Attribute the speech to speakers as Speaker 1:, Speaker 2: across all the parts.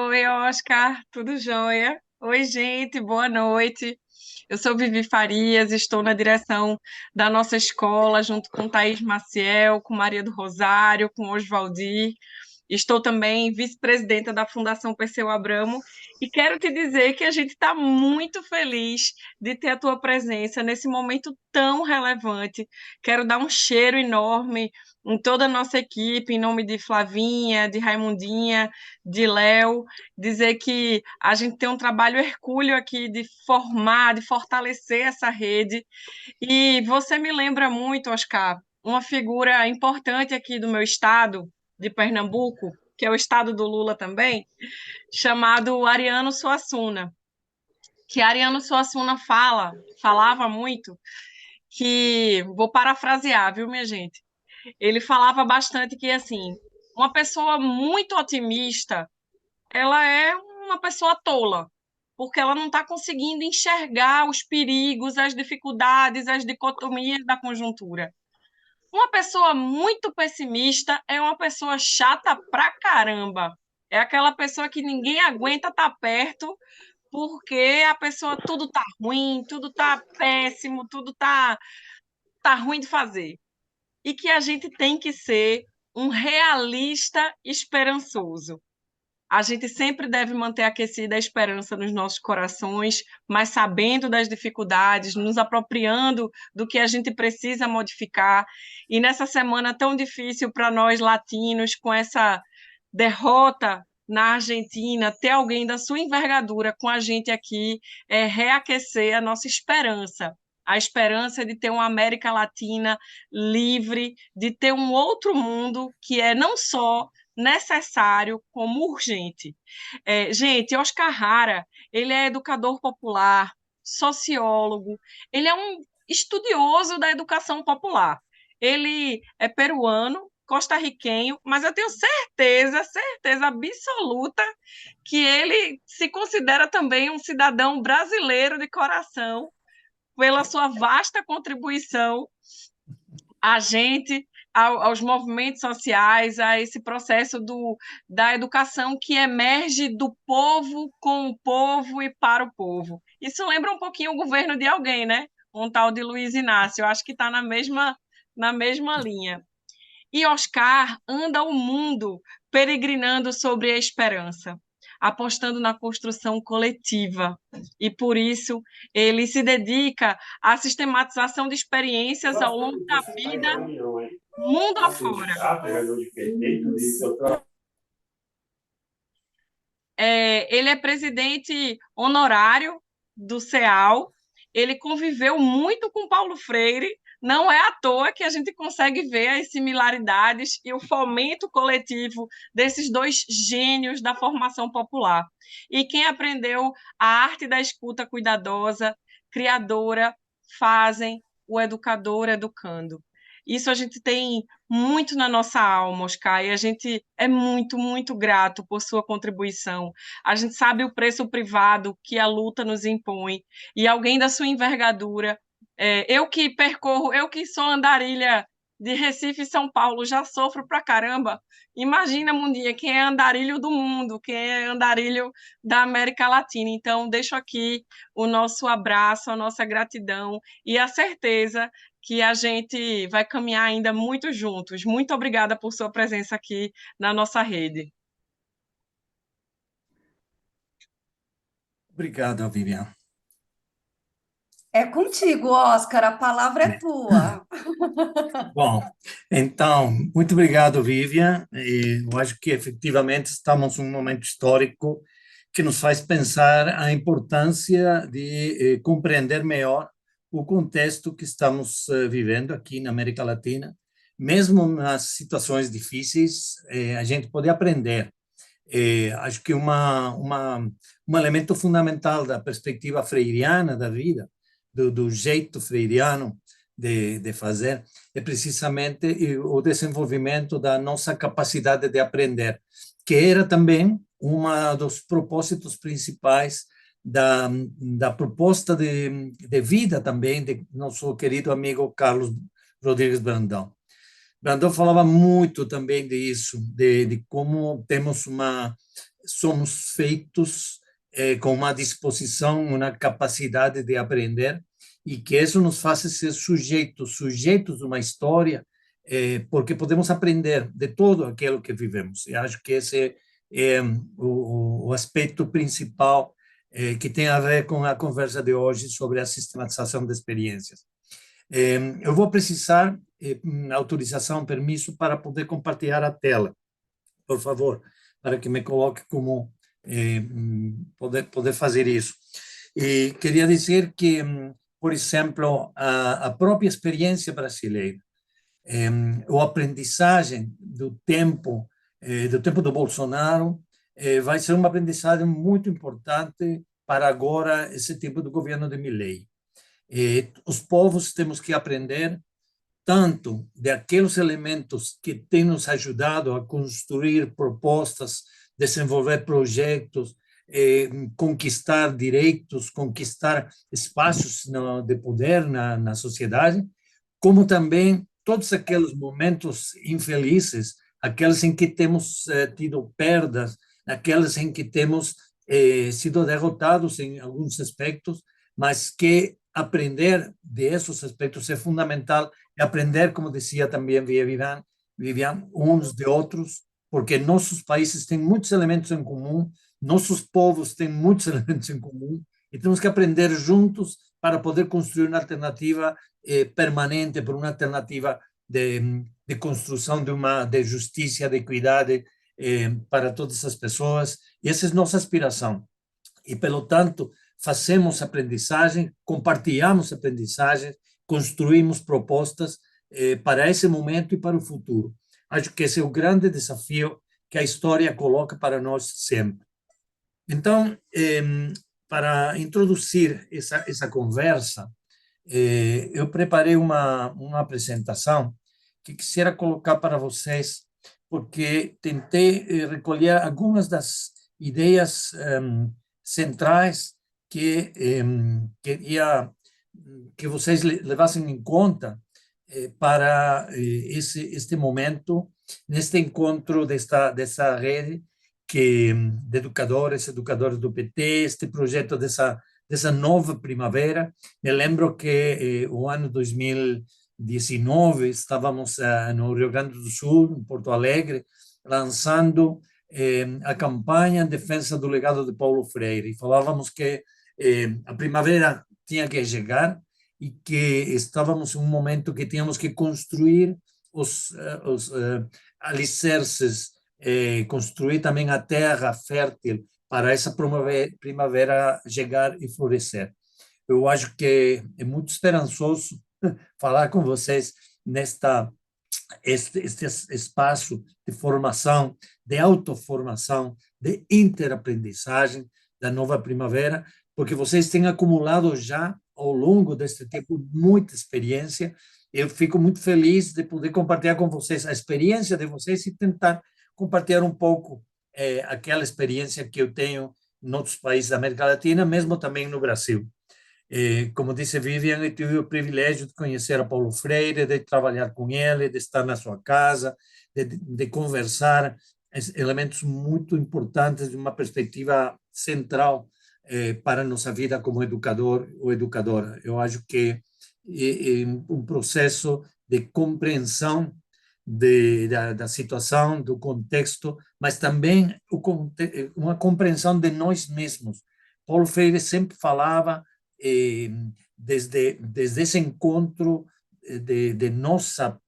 Speaker 1: Oi, Oscar, tudo jóia? Oi, gente, boa noite. Eu sou Vivi Farias, estou na direção da nossa escola, junto com Thaís Maciel, com Maria do Rosário, com Oswaldir. Estou também vice-presidenta da Fundação Perseu Abramo e quero te dizer que a gente está muito feliz de ter a tua presença nesse momento tão relevante. Quero dar um cheiro enorme em toda a nossa equipe, em nome de Flavinha, de Raimundinha, de Léo, dizer que a gente tem um trabalho hercúleo aqui de formar, de fortalecer essa rede. E você me lembra muito, Oscar, uma figura importante aqui do meu estado, de Pernambuco, que é o estado do Lula também, chamado Ariano Suassuna. Que Ariano Suassuna falava muito, que vou parafrasear, viu, minha gente? Ele falava bastante que assim, uma pessoa muito otimista, ela é uma pessoa tola, porque ela não está conseguindo enxergar os perigos, as dificuldades, as dicotomias da conjuntura. Uma pessoa muito pessimista é uma pessoa chata pra caramba. É aquela pessoa que ninguém aguenta estar perto, porque a pessoa tudo tá ruim, tudo tá péssimo, tudo tá ruim de fazer. E que a gente tem que ser um realista esperançoso. A gente sempre deve manter aquecida a esperança nos nossos corações, mas sabendo das dificuldades, nos apropriando do que a gente precisa modificar. E nessa semana tão difícil para nós latinos, com essa derrota na Argentina, ter alguém da sua envergadura com a gente aqui é reaquecer a nossa esperança. A esperança de ter uma América Latina livre, de ter um outro mundo que é não só necessário como urgente. Gente, Oscar Hara, ele é educador popular, sociólogo, ele é um estudioso da educação popular. Ele é peruano, costarriquenho, mas eu tenho certeza absoluta que ele se considera também um cidadão brasileiro de coração pela sua vasta contribuição a gente, aos movimentos sociais, a esse processo da educação que emerge do povo, com o povo e para o povo. Isso lembra um pouquinho o governo de alguém, né? Um tal de Luiz Inácio, eu acho que está na mesma linha. E Oscar anda o mundo peregrinando sobre a esperança, apostando na construção coletiva. E por isso ele se dedica à sistematização de experiências ao longo da
Speaker 2: Você está em
Speaker 1: vida,
Speaker 2: reunião, hein?
Speaker 1: mundo afora.
Speaker 2: Sindicato, reunião de prefeito,
Speaker 1: Ele é presidente honorário do CEAL, ele conviveu muito com Paulo Freire, não é à toa que a gente consegue ver as similaridades e o fomento coletivo desses dois gênios da formação popular. E quem aprendeu a arte da escuta cuidadosa, criadora, fazem o educador educando. Isso a gente tem muito na nossa alma, Oscar, e a gente é muito, muito grato por sua contribuição. A gente sabe o preço privado que a luta nos impõe, e alguém da sua envergadura, eu que sou andarilha de Recife e São Paulo, já sofro pra caramba. Imagina, Mundinha, quem é andarilho do mundo, quem é andarilho da América Latina. Então, deixo aqui o nosso abraço, a nossa gratidão e a certeza que a gente vai caminhar ainda muito juntos. Muito obrigada por sua presença aqui na nossa rede.
Speaker 3: Obrigado, Vivian.
Speaker 4: É contigo, Oscar, a palavra é tua.
Speaker 3: Bom, então, muito obrigado, Vivian. Eu acho que efetivamente estamos num momento histórico que nos faz pensar a importância de compreender melhor o contexto que estamos vivendo aqui na América Latina. Mesmo nas situações difíceis, a gente pode aprender. Acho que um elemento fundamental da perspectiva freiriana da vida, do jeito freiriano de fazer, é precisamente o desenvolvimento da nossa capacidade de aprender, que era também um dos propósitos principais da proposta de vida também de nosso querido amigo Carlos Rodrigues Brandão. Brandão falava muito também disso, de como temos somos feitos com uma disposição, uma capacidade de aprender, e que isso nos faz ser sujeitos de uma história, porque podemos aprender de todo aquilo que vivemos. E acho que esse é o aspecto principal que tem a ver com a conversa de hoje sobre a sistematização de experiências. Eu vou precisar autorização, permisso para poder compartilhar a tela, por favor, para que me coloque como poder fazer isso. E queria dizer que, por exemplo, a própria experiência brasileira, a aprendizagem do tempo do Bolsonaro, vai ser uma aprendizagem muito importante para agora esse tipo de governo de Milei. Os povos temos que aprender tanto daqueles elementos que têm nos ajudado a construir propostas, desenvolver projetos, conquistar direitos, conquistar espaços de poder na sociedade, como também todos aqueles momentos infelizes, aqueles em que temos tido perdas, aqueles em que temos sido derrotados em alguns aspectos, mas que aprender desses aspectos é fundamental, e aprender, como dizia também Vivian, uns de outros, porque nossos países têm muitos elementos em comum, nossos povos têm muitos elementos em comum, e temos que aprender juntos para poder construir uma alternativa permanente, por uma alternativa de construção de justiça, de equidade para todas as pessoas. E essa é nossa aspiração. E, pelo tanto, fazemos aprendizagem, compartilhamos aprendizagem, construímos propostas para esse momento e para o futuro. Acho que esse é o grande desafio que a história coloca para nós sempre. Então, para introduzir essa conversa, eu preparei uma apresentação que quisiera colocar para vocês, porque tentei recolher algumas das ideias centrais que queria que vocês levassem em conta para este momento, neste encontro dessa rede de educadores do PT, este projeto dessa nova primavera. Me lembro que o ano 2019 estávamos no Rio Grande do Sul, em Porto Alegre, lançando a campanha em defesa do legado de Paulo Freire. E falávamos que a primavera tinha que chegar e que estávamos em um momento que tínhamos que construir os alicerces, construir também a terra fértil para essa primavera chegar e florescer. Eu acho que é muito esperançoso falar com vocês este espaço de formação, de autoformação, de interaprendizagem da nova primavera, porque vocês têm acumulado já, ao longo deste tempo, muita experiência. Eu fico muito feliz de poder compartilhar com vocês a experiência de vocês e tentar compartilhar um pouco aquela experiência que eu tenho em outros países da América Latina, mesmo também no Brasil. Como disse Vivian, eu tive o privilégio de conhecer a Paulo Freire, de trabalhar com ele, de estar na sua casa, de conversar, elementos muito importantes de uma perspectiva central para a nossa vida como educador ou educadora. Eu acho que é um processo de compreensão da situação, do contexto, mas também uma compreensão de nós mesmos. Paulo Freire sempre falava desde esse encontro de nossa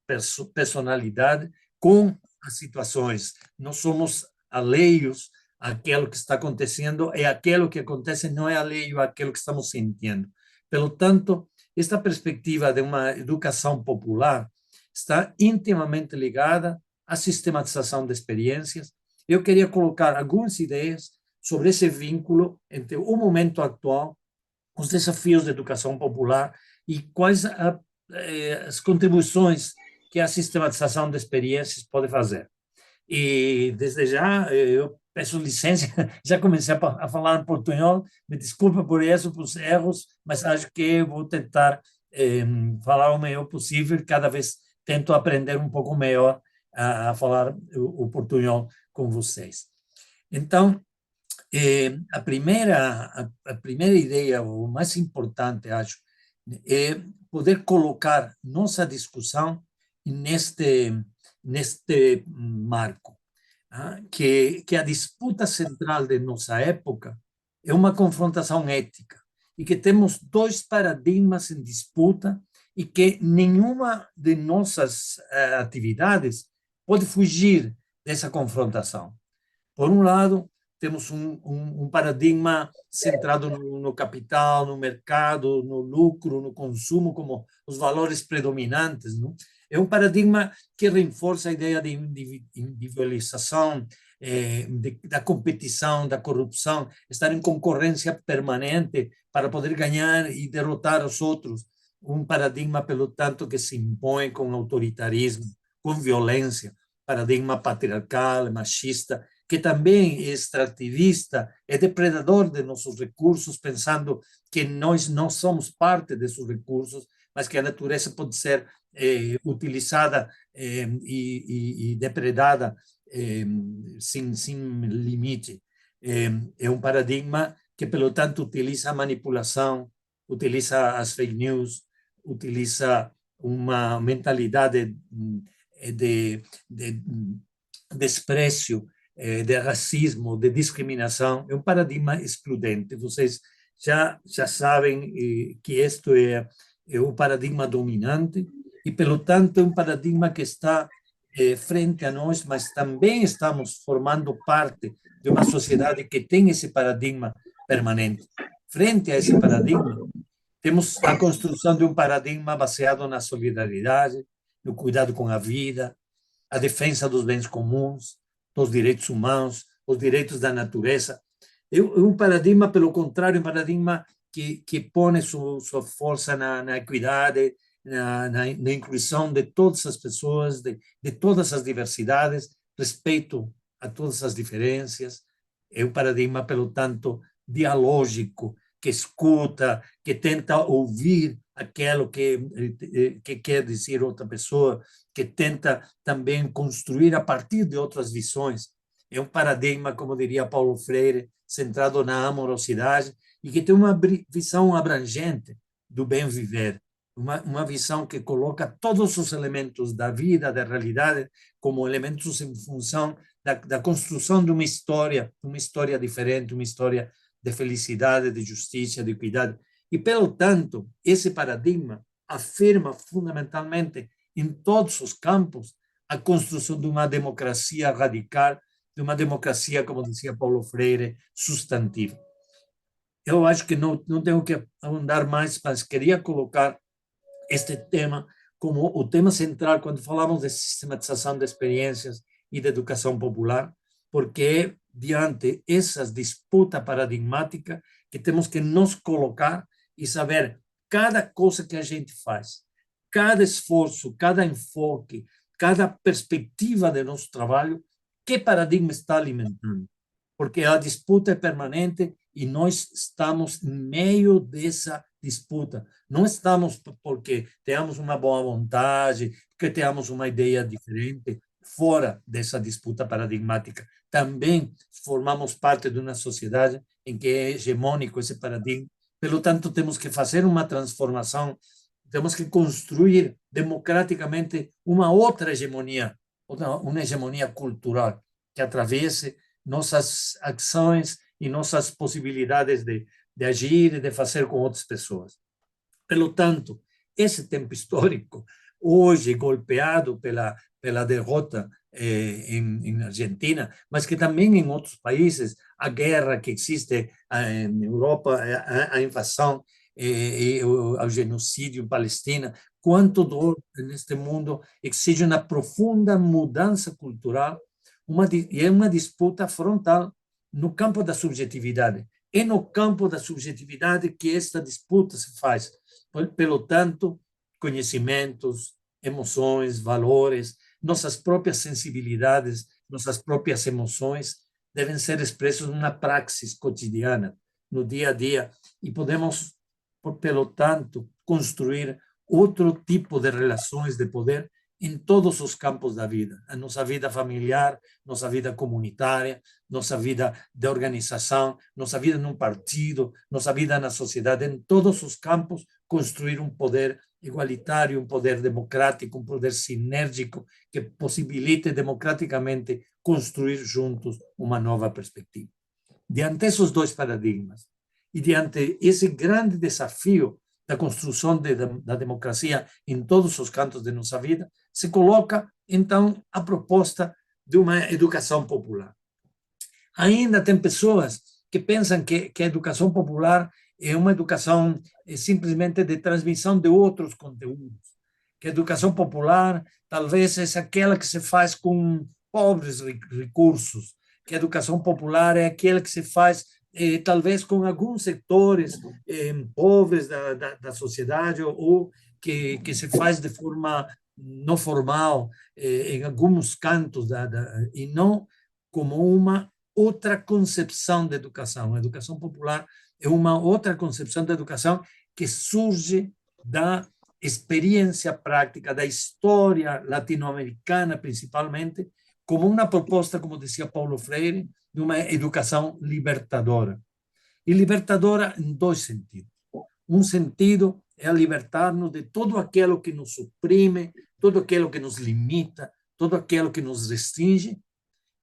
Speaker 3: personalidade com as situações. Nós somos alheios àquilo que está acontecendo, e aquilo que acontece não é alheio àquilo que estamos sentindo. Pelo tanto, esta perspectiva de uma educação popular está intimamente ligada à sistematização de experiências. Eu queria colocar algumas ideias sobre esse vínculo entre o momento atual, os desafios da educação popular e quais as contribuições que a sistematização de experiências pode fazer. E, desde já, eu peço licença, já comecei a falar em portunhol, me desculpa por isso, por os erros, mas acho que eu vou tentar falar o melhor possível, cada vez tento aprender um pouco melhor a falar o portunhol com vocês. Então, a primeira ideia, o mais importante, acho, é poder colocar nossa discussão neste marco, que a disputa central de nossa época é uma confrontação ética, e que temos dois paradigmas em disputa, e que nenhuma de nossas atividades pode fugir dessa confrontação. Por um lado, temos um paradigma centrado no capital, no mercado, no lucro, no consumo, como os valores predominantes. Não? É um paradigma que reforça a ideia de individualização, da competição, da corrupção, estar em concorrência permanente para poder ganhar e derrotar os outros. Um paradigma, pelo tanto, que se impõe com autoritarismo, com violência, paradigma patriarcal, machista, que também é extrativista, é depredador de nossos recursos, pensando que nós não somos parte desses recursos, mas que a natureza pode ser utilizada e depredada sem limite. É um paradigma que, pelo tanto, utiliza a manipulação, utiliza as fake news, utiliza uma mentalidade de desprezo, de racismo, de discriminação, é um paradigma excludente. Vocês já sabem que este é o paradigma dominante e, pelo tanto, é um paradigma que está frente a nós, mas também estamos formando parte de uma sociedade que tem esse paradigma permanente. Frente a esse paradigma, temos a construção de um paradigma baseado na solidariedade, no cuidado com a vida, a defesa dos bens comuns, dos direitos humanos, os direitos da natureza. É um paradigma, pelo contrário, um paradigma que põe sua força na equidade, na inclusão de todas as pessoas, de todas as diversidades, respeito a todas as diferenças. É um paradigma, pelo tanto, dialógico, que escuta, que tenta ouvir aquilo que quer dizer outra pessoa, que tenta também construir a partir de outras visões. É um paradigma, como diria Paulo Freire, centrado na amorosidade e que tem uma visão abrangente do bem viver, uma visão que coloca todos os elementos da vida, da realidade, como elementos em função da construção de uma história diferente, uma história de felicidade, de justiça, de equidade. E, pelo tanto, esse paradigma afirma fundamentalmente em todos os campos a construção de uma democracia radical, de uma democracia, como dizia Paulo Freire, substantiva. Eu acho que não tenho que abundar mais, mas queria colocar este tema como o tema central quando falamos de sistematização de experiências e de educação popular, porque é diante essas disputas paradigmáticas que temos que nos colocar e saber cada coisa que a gente faz, cada esforço, cada enfoque, cada perspectiva de nosso trabalho, que paradigma está alimentando. Porque a disputa é permanente e nós estamos em meio dessa disputa. Não estamos porque tenhamos uma boa vontade, que tenhamos uma ideia diferente, fora dessa disputa paradigmática. Também formamos parte de uma sociedade em que é hegemônico esse paradigma. Pelo tanto, temos que fazer uma transformação, temos que construir democraticamente uma outra hegemonia, uma hegemonia cultural que atravesse nossas ações e nossas possibilidades de agir e de fazer com outras pessoas. Pelo tanto, esse tempo histórico, hoje golpeado pela derrota em Argentina, mas que também em outros países, a guerra que existe na Europa, a invasão e o genocídio em Palestina, quanto dor neste mundo exige uma profunda mudança cultural, e é uma disputa frontal no campo da subjetividade. É no campo da subjetividade que esta disputa se faz. Pelo tanto, conhecimentos, emoções, valores, nossas próprias sensibilidades, nossas próprias emoções devem ser expressos numa praxis cotidiana, no dia a dia, e podemos, pelo tanto, construir outro tipo de relações de poder em todos os campos da vida, a nossa vida familiar, nossa vida comunitária, nossa vida de organização, nossa vida num partido, nossa vida na sociedade, em todos os campos, construir um poder igualitário, um poder democrático, um poder sinérgico que possibilite democraticamente construir juntos uma nova perspectiva. Diante desses dois paradigmas e diante esse grande desafio da construção da democracia em todos os cantos de nossa vida, se coloca, então, a proposta de uma educação popular. Ainda tem pessoas que pensam que a educação popular é uma educação simplesmente de transmissão de outros conteúdos, que a educação popular talvez é aquela que se faz com pobres recursos, que a educação popular é aquela que se faz talvez com alguns setores pobres da sociedade ou que se faz de forma não formal em alguns cantos e não como uma outra concepção de educação. A educação popular é uma outra concepção de educação que surge da experiência prática, da história latino-americana, principalmente, como uma proposta, como dizia Paulo Freire, de uma educação libertadora. E libertadora em dois sentidos. Um sentido é a libertar-nos de tudo aquilo que nos suprime, tudo aquilo que nos limita, tudo aquilo que nos restringe,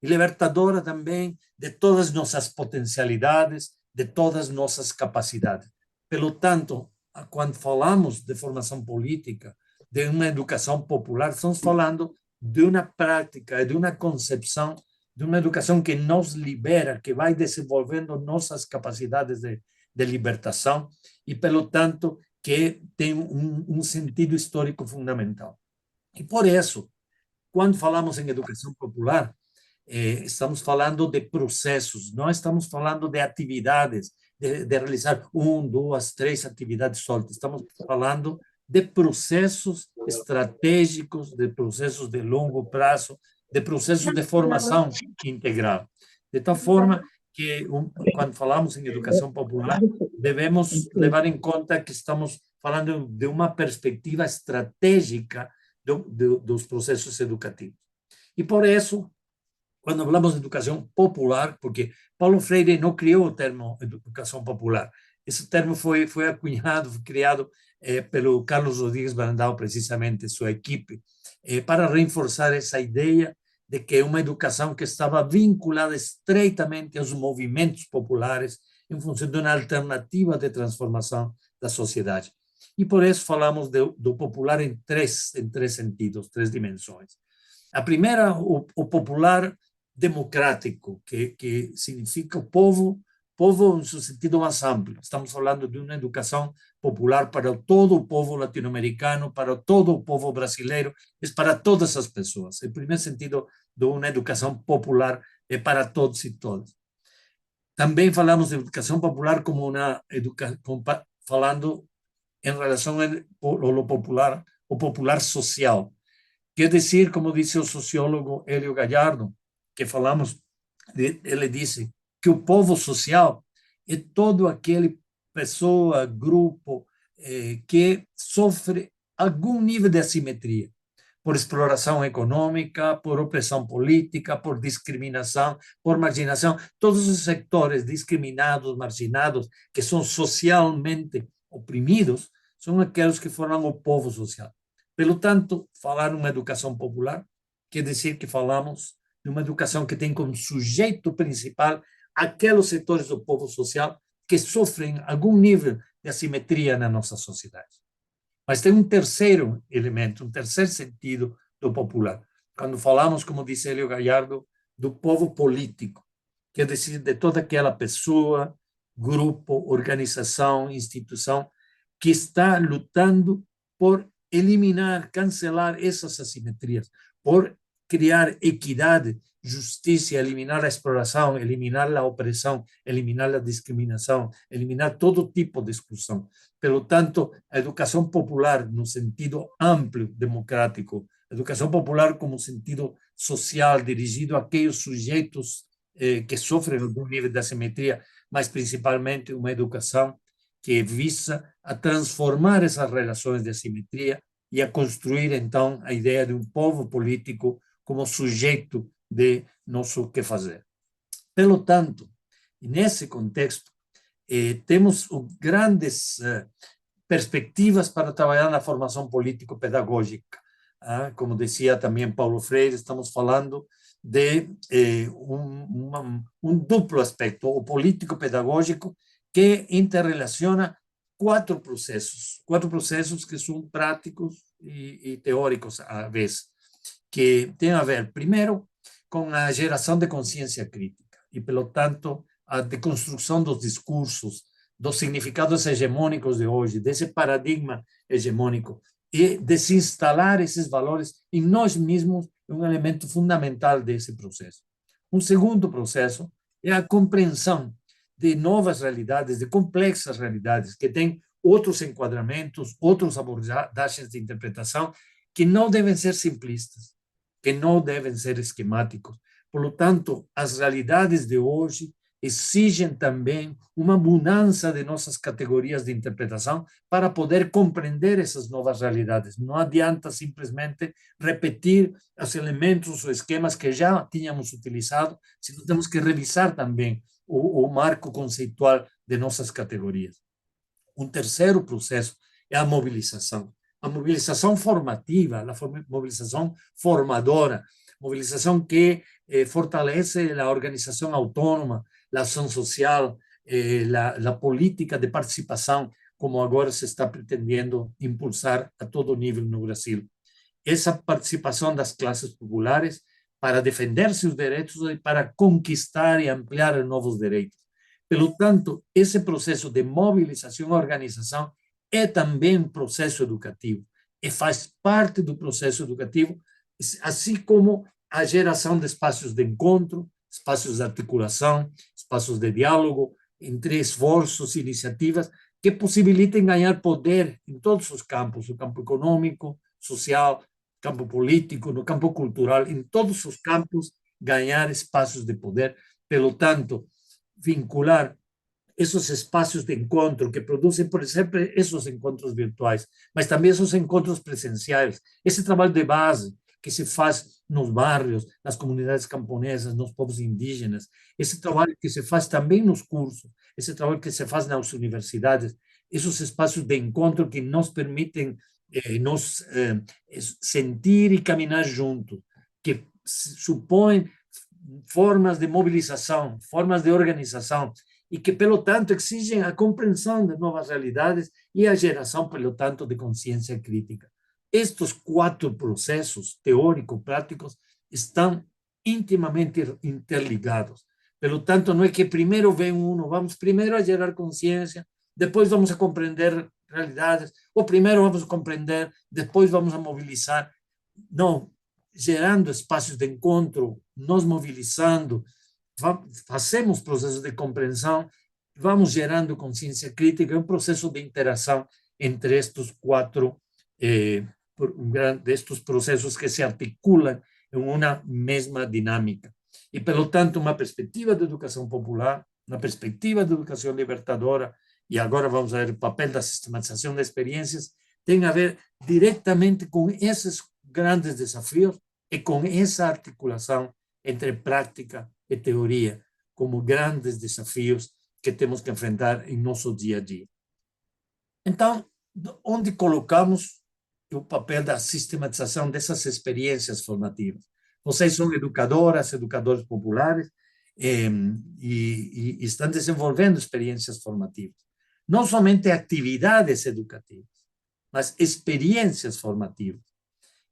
Speaker 3: e libertadora também de todas nossas potencialidades, de todas nossas capacidades. Pelo tanto, quando falamos de formação política, de uma educação popular, estamos falando de uma prática, de uma concepção, de uma educação que nos libera, que vai desenvolvendo nossas capacidades de libertação e, pelo tanto, que tem um sentido histórico fundamental. E por isso, quando falamos em educação popular, estamos falando de processos, não estamos falando de atividades, de realizar 1, 2, 3 atividades soltas, estamos falando de processos estratégicos, de processos de longo prazo, de processos de formação integral. De tal forma que, quando falamos em educação popular, devemos levar em conta que estamos falando de uma perspectiva estratégica dos processos educativos. E por isso, quando falamos de educação popular, porque Paulo Freire não criou o termo educação popular, esse termo foi acunhado, foi criado pelo Carlos Rodrigues Brandão, precisamente, sua equipe, para reforçar essa ideia de que é uma educação que estava vinculada estreitamente aos movimentos populares em função de uma alternativa de transformação da sociedade. E por isso falamos do popular em três sentidos, três dimensões. A primeira, o popular democrático, que significa o povo em seu sentido mais amplo. Estamos falando de uma educação popular para todo o povo latino-americano, para todo o povo brasileiro, é para todas as pessoas. O primeiro sentido de uma educação popular é para todos e todas. Também falamos de educação popular como uma educação, falando em relação ao popular, o popular social. Quer dizer, como disse o sociólogo Hélio Gallardo, que falamos, ele disse que o povo social é todo aquele pessoa, grupo, que sofre algum nível de assimetria, por exploração econômica, por opressão política, por discriminação, por marginação. Todos os sectores discriminados, marginados, que são socialmente oprimidos, são aqueles que formam o povo social. Pelo tanto, falar uma educação popular quer dizer que falamos de uma educação que tem como sujeito principal aqueles setores do povo social que sofrem algum nível de assimetria na nossa sociedade. Mas tem um terceiro elemento, um terceiro sentido do popular. Quando falamos, como disse Hélio Gallardo, do povo político, quer dizer, de toda aquela pessoa, grupo, organização, instituição, que está lutando por eliminar, cancelar essas assimetrias, por criar equidade, justiça, eliminar a exploração, eliminar a opressão, eliminar a discriminação, eliminar todo tipo de exclusão. Pelo tanto, a educação popular, no sentido amplo, democrático, a educação popular como sentido social, dirigido àqueles sujeitos que sofrem algum nível de assimetria, mas principalmente uma educação que visa a transformar essas relações de assimetria e a construir, então, a ideia de um povo político como sujeito de nosso que fazer. Pelo tanto, nesse contexto, temos grandes perspectivas para trabalhar na formação político-pedagógica. Como dizia também Paulo Freire, estamos falando de um duplo aspecto, o político-pedagógico, que interrelaciona quatro processos que são práticos e teóricos à vez, que tem a ver, primeiro, com a geração de consciência crítica e, pelo tanto, a deconstrução dos discursos, dos significados hegemônicos de hoje, desse paradigma hegemônico, e desinstalar esses valores em nós mesmos é um elemento fundamental desse processo. Um segundo processo é a compreensão de novas realidades, de complexas realidades, que têm outros enquadramentos, outras abordagens de interpretação, que não devem ser simplistas, que não devem ser esquemáticos. Por lo tanto, as realidades de hoje exigem também uma mudança de nossas categorias de interpretação para poder compreender essas novas realidades. Não adianta simplesmente repetir os elementos ou esquemas que já tínhamos utilizado, senão temos que revisar também o marco conceitual de nossas categorias. Um terceiro processo é a mobilização formativa, a mobilização formadora, mobilização que fortalece a organização autônoma, a ação social, a política de participação, como agora se está pretendendo impulsar a todo nível no Brasil. Essa participação das classes populares para defender seus direitos e para conquistar e ampliar novos direitos. Pelo tanto, esse processo de mobilização e organização é também um processo educativo e faz parte do processo educativo, assim como a geração de espaços de encontro, espaços de articulação, espaços de diálogo entre esforços e iniciativas que possibilitem ganhar poder em todos os campos, no campo econômico, social, campo político, no campo cultural, em todos os campos, ganhar espaços de poder. Pelo tanto, vincular esses espaços de encontro que produzem, por exemplo, esses encontros virtuais, mas também esses encontros presenciais, esse trabalho de base que se faz nos bairros, nas comunidades camponesas, nos povos indígenas, esse trabalho que se faz também nos cursos, esse trabalho que se faz nas universidades, esses espaços de encontro que nos permitem sentir e caminhar juntos, que supõem formas de mobilização, formas de organização, e que, pelo tanto, exigem a compreensão de novas realidades e a geração, pelo tanto, de consciência crítica. Estes quatro processos teórico-práticos estão intimamente interligados. Pelo tanto, não é que primeiro vem vamos primeiro a gerar consciência, depois vamos a compreender realidades, ou primeiro vamos a compreender, depois vamos a mobilizar. Não, gerando espaços de encontro, nos mobilizando, fazemos processos de compreensão, vamos gerando consciência crítica, é um processo de interação entre estes quatro, destes processos que se articulam em uma mesma dinâmica. E, pelo tanto, uma perspectiva de educação popular, uma perspectiva de educação libertadora, e agora vamos ver o papel da sistematização de experiências, tem a ver diretamente com esses grandes desafios e com essa articulação entre prática e teoria, como grandes desafios que temos que enfrentar em nosso dia a dia. Então, onde colocamos o papel da sistematização dessas experiências formativas? Vocês são educadoras, educadores populares, e estão desenvolvendo experiências formativas. Não somente atividades educativas, mas experiências formativas.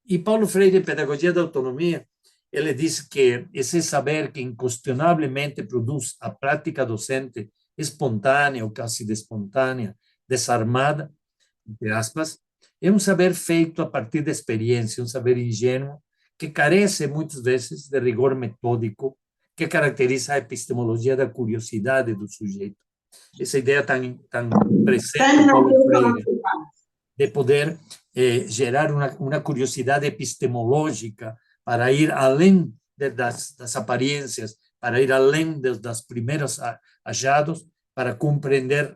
Speaker 3: E Paulo Freire, em Pedagogia da Autonomia, ele diz que esse saber que inquestionavelmente produz a prática docente espontânea ou quase espontânea, desarmada, entre aspas, é um saber feito a partir da experiência, um saber ingênuo, que carece muitas vezes de rigor metódico, que caracteriza a epistemologia da curiosidade do sujeito. Essa ideia tão presente em Paulo Freire, de poder gerar uma curiosidade epistemológica para ir além das aparências, para ir além das primeiros achados, para compreender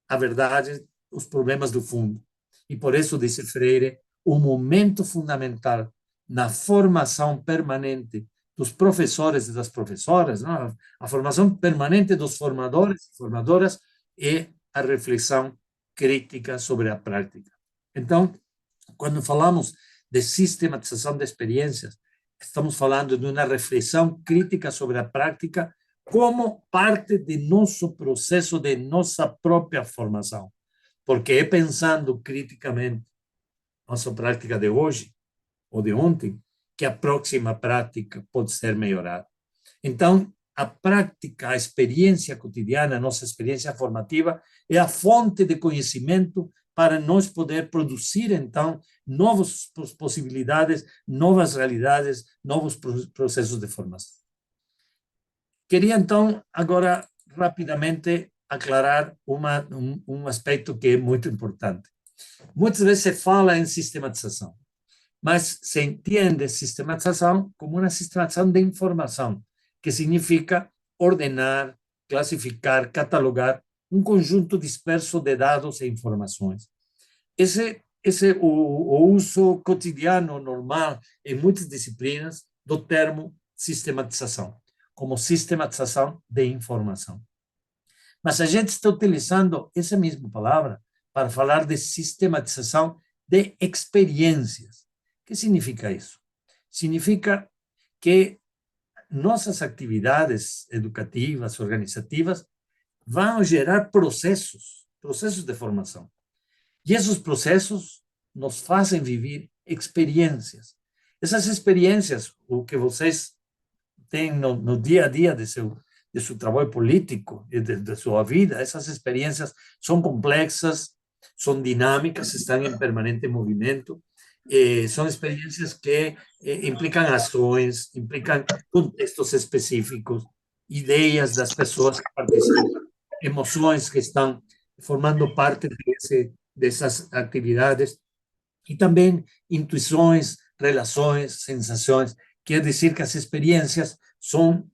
Speaker 3: a verdade, os problemas do fundo. E por isso, disse Freire, o momento fundamental na formação permanente dos professores e das professoras, não? A formação permanente dos formadores e formadoras é a reflexão crítica sobre a prática. Então, quando falamos de sistematização de experiências, estamos falando de uma reflexão crítica sobre a prática como parte de nosso processo, de nossa própria formação. Porque é pensando criticamente nossa prática de hoje ou de ontem que a próxima prática pode ser melhorada. Então, a prática, a experiência cotidiana, a nossa experiência formativa é a fonte de conhecimento para nós poder produzir, então, novas possibilidades, novas realidades, novos processos de formação. Queria, então, agora, rapidamente, aclarar um aspecto que é muito importante. Muitas vezes se fala em sistematização, mas se entende sistematização como uma sistematização de informação, que significa ordenar, classificar, catalogar um conjunto disperso de dados e informações. Esse o uso cotidiano, normal, em muitas disciplinas, do termo sistematização, como sistematização de informação. Mas a gente está utilizando essa mesma palavra para falar de sistematização de experiências. O que significa isso? Significa que nossas atividades educativas, organizativas, vão gerar processos de formação. E esses processos nos fazem viver experiências. Essas experiências, o que vocês têm no dia a dia de seu trabalho político e de sua vida, essas experiências são complexas, são dinâmicas, estão em permanente movimento, são experiências que implicam ações, implicam contextos específicos, ideias das pessoas que participam, emoções que estão formando parte dessas atividades, e também intuições, relações, sensações. Quer dizer que as experiências são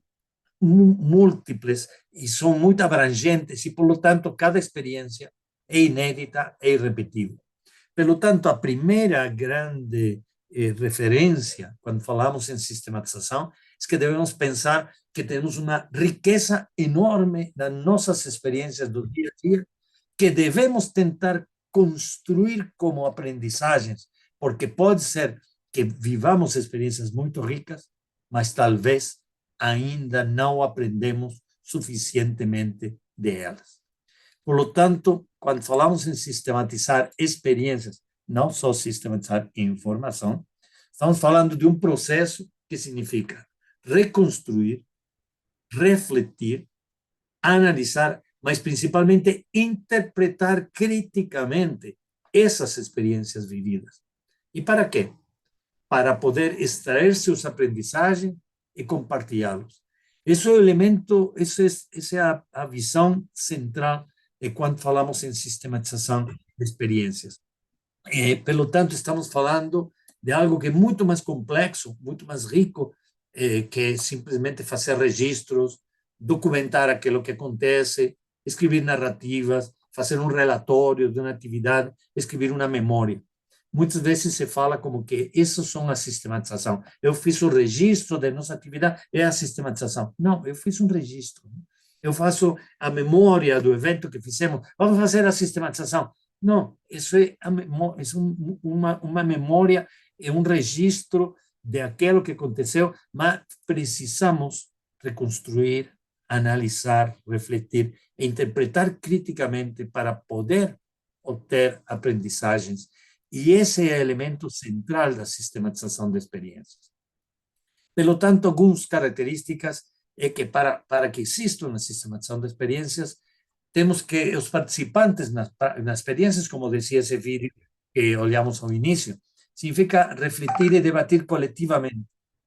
Speaker 3: múltiples e são muito abrangentes, e, por lo tanto, cada experiência é inédita e irrepetível. Pelo tanto, a primeira grande referência, quando falamos em sistematização, é que devemos pensar que temos uma riqueza enorme nas nossas experiências do dia a dia, que devemos tentar construir como aprendizagens, porque pode ser que vivamos experiências muito ricas, mas talvez ainda não aprendemos suficientemente delas. Por lo tanto, quando falamos em sistematizar experiências, não só sistematizar informação, estamos falando de um processo que significa reconstruir, refletir, analisar, mas principalmente interpretar criticamente essas experiências vividas. E para quê? Para poder extrair seus aprendizagens e compartilhá-los. Esse é o elemento, essa é a visão central de quando falamos em sistematização de experiências. Pelo tanto, estamos falando de algo que é muito mais complexo, muito mais rico, que simplesmente fazer registros, documentar aquilo que acontece, escrever narrativas, fazer um relatório de uma atividade, escrever uma memória. Muitas vezes se fala como que isso são a sistematização. Eu fiz o registro da nossa atividade, é a sistematização. Não, eu fiz um registro. Eu faço a memória do evento que fizemos, vamos fazer a sistematização. Não, isso é uma memória, é um registro de aquilo que aconteceu, mas precisamos reconstruir, analisar, refletir e interpretar criticamente para poder obter aprendizagens. E esse é o elemento central da sistematização de experiências. Pelo tanto, algumas características é que para que exista uma sistematização de experiências, temos que os participantes nas experiências, como dizia esse vídeo que olhamos ao início, significa refletir e debater coletivamente,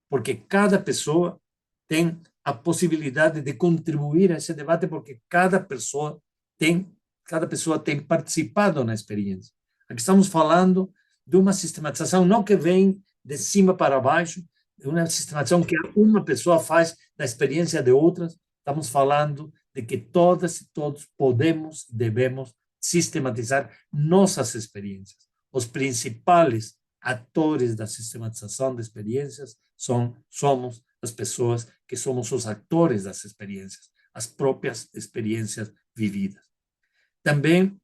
Speaker 3: porque cada pessoa tem a possibilidade de contribuir a esse debate, porque cada pessoa tem participado na experiência. Aqui estamos falando de uma sistematização não que vem de cima para baixo, de uma sistematização que uma pessoa faz da experiência de outras. Estamos falando de que todas e todos podemos, devemos sistematizar nossas experiências, os principais atores da sistematização de experiências somos as pessoas que somos os atores das experiências, as próprias experiências vividas. Também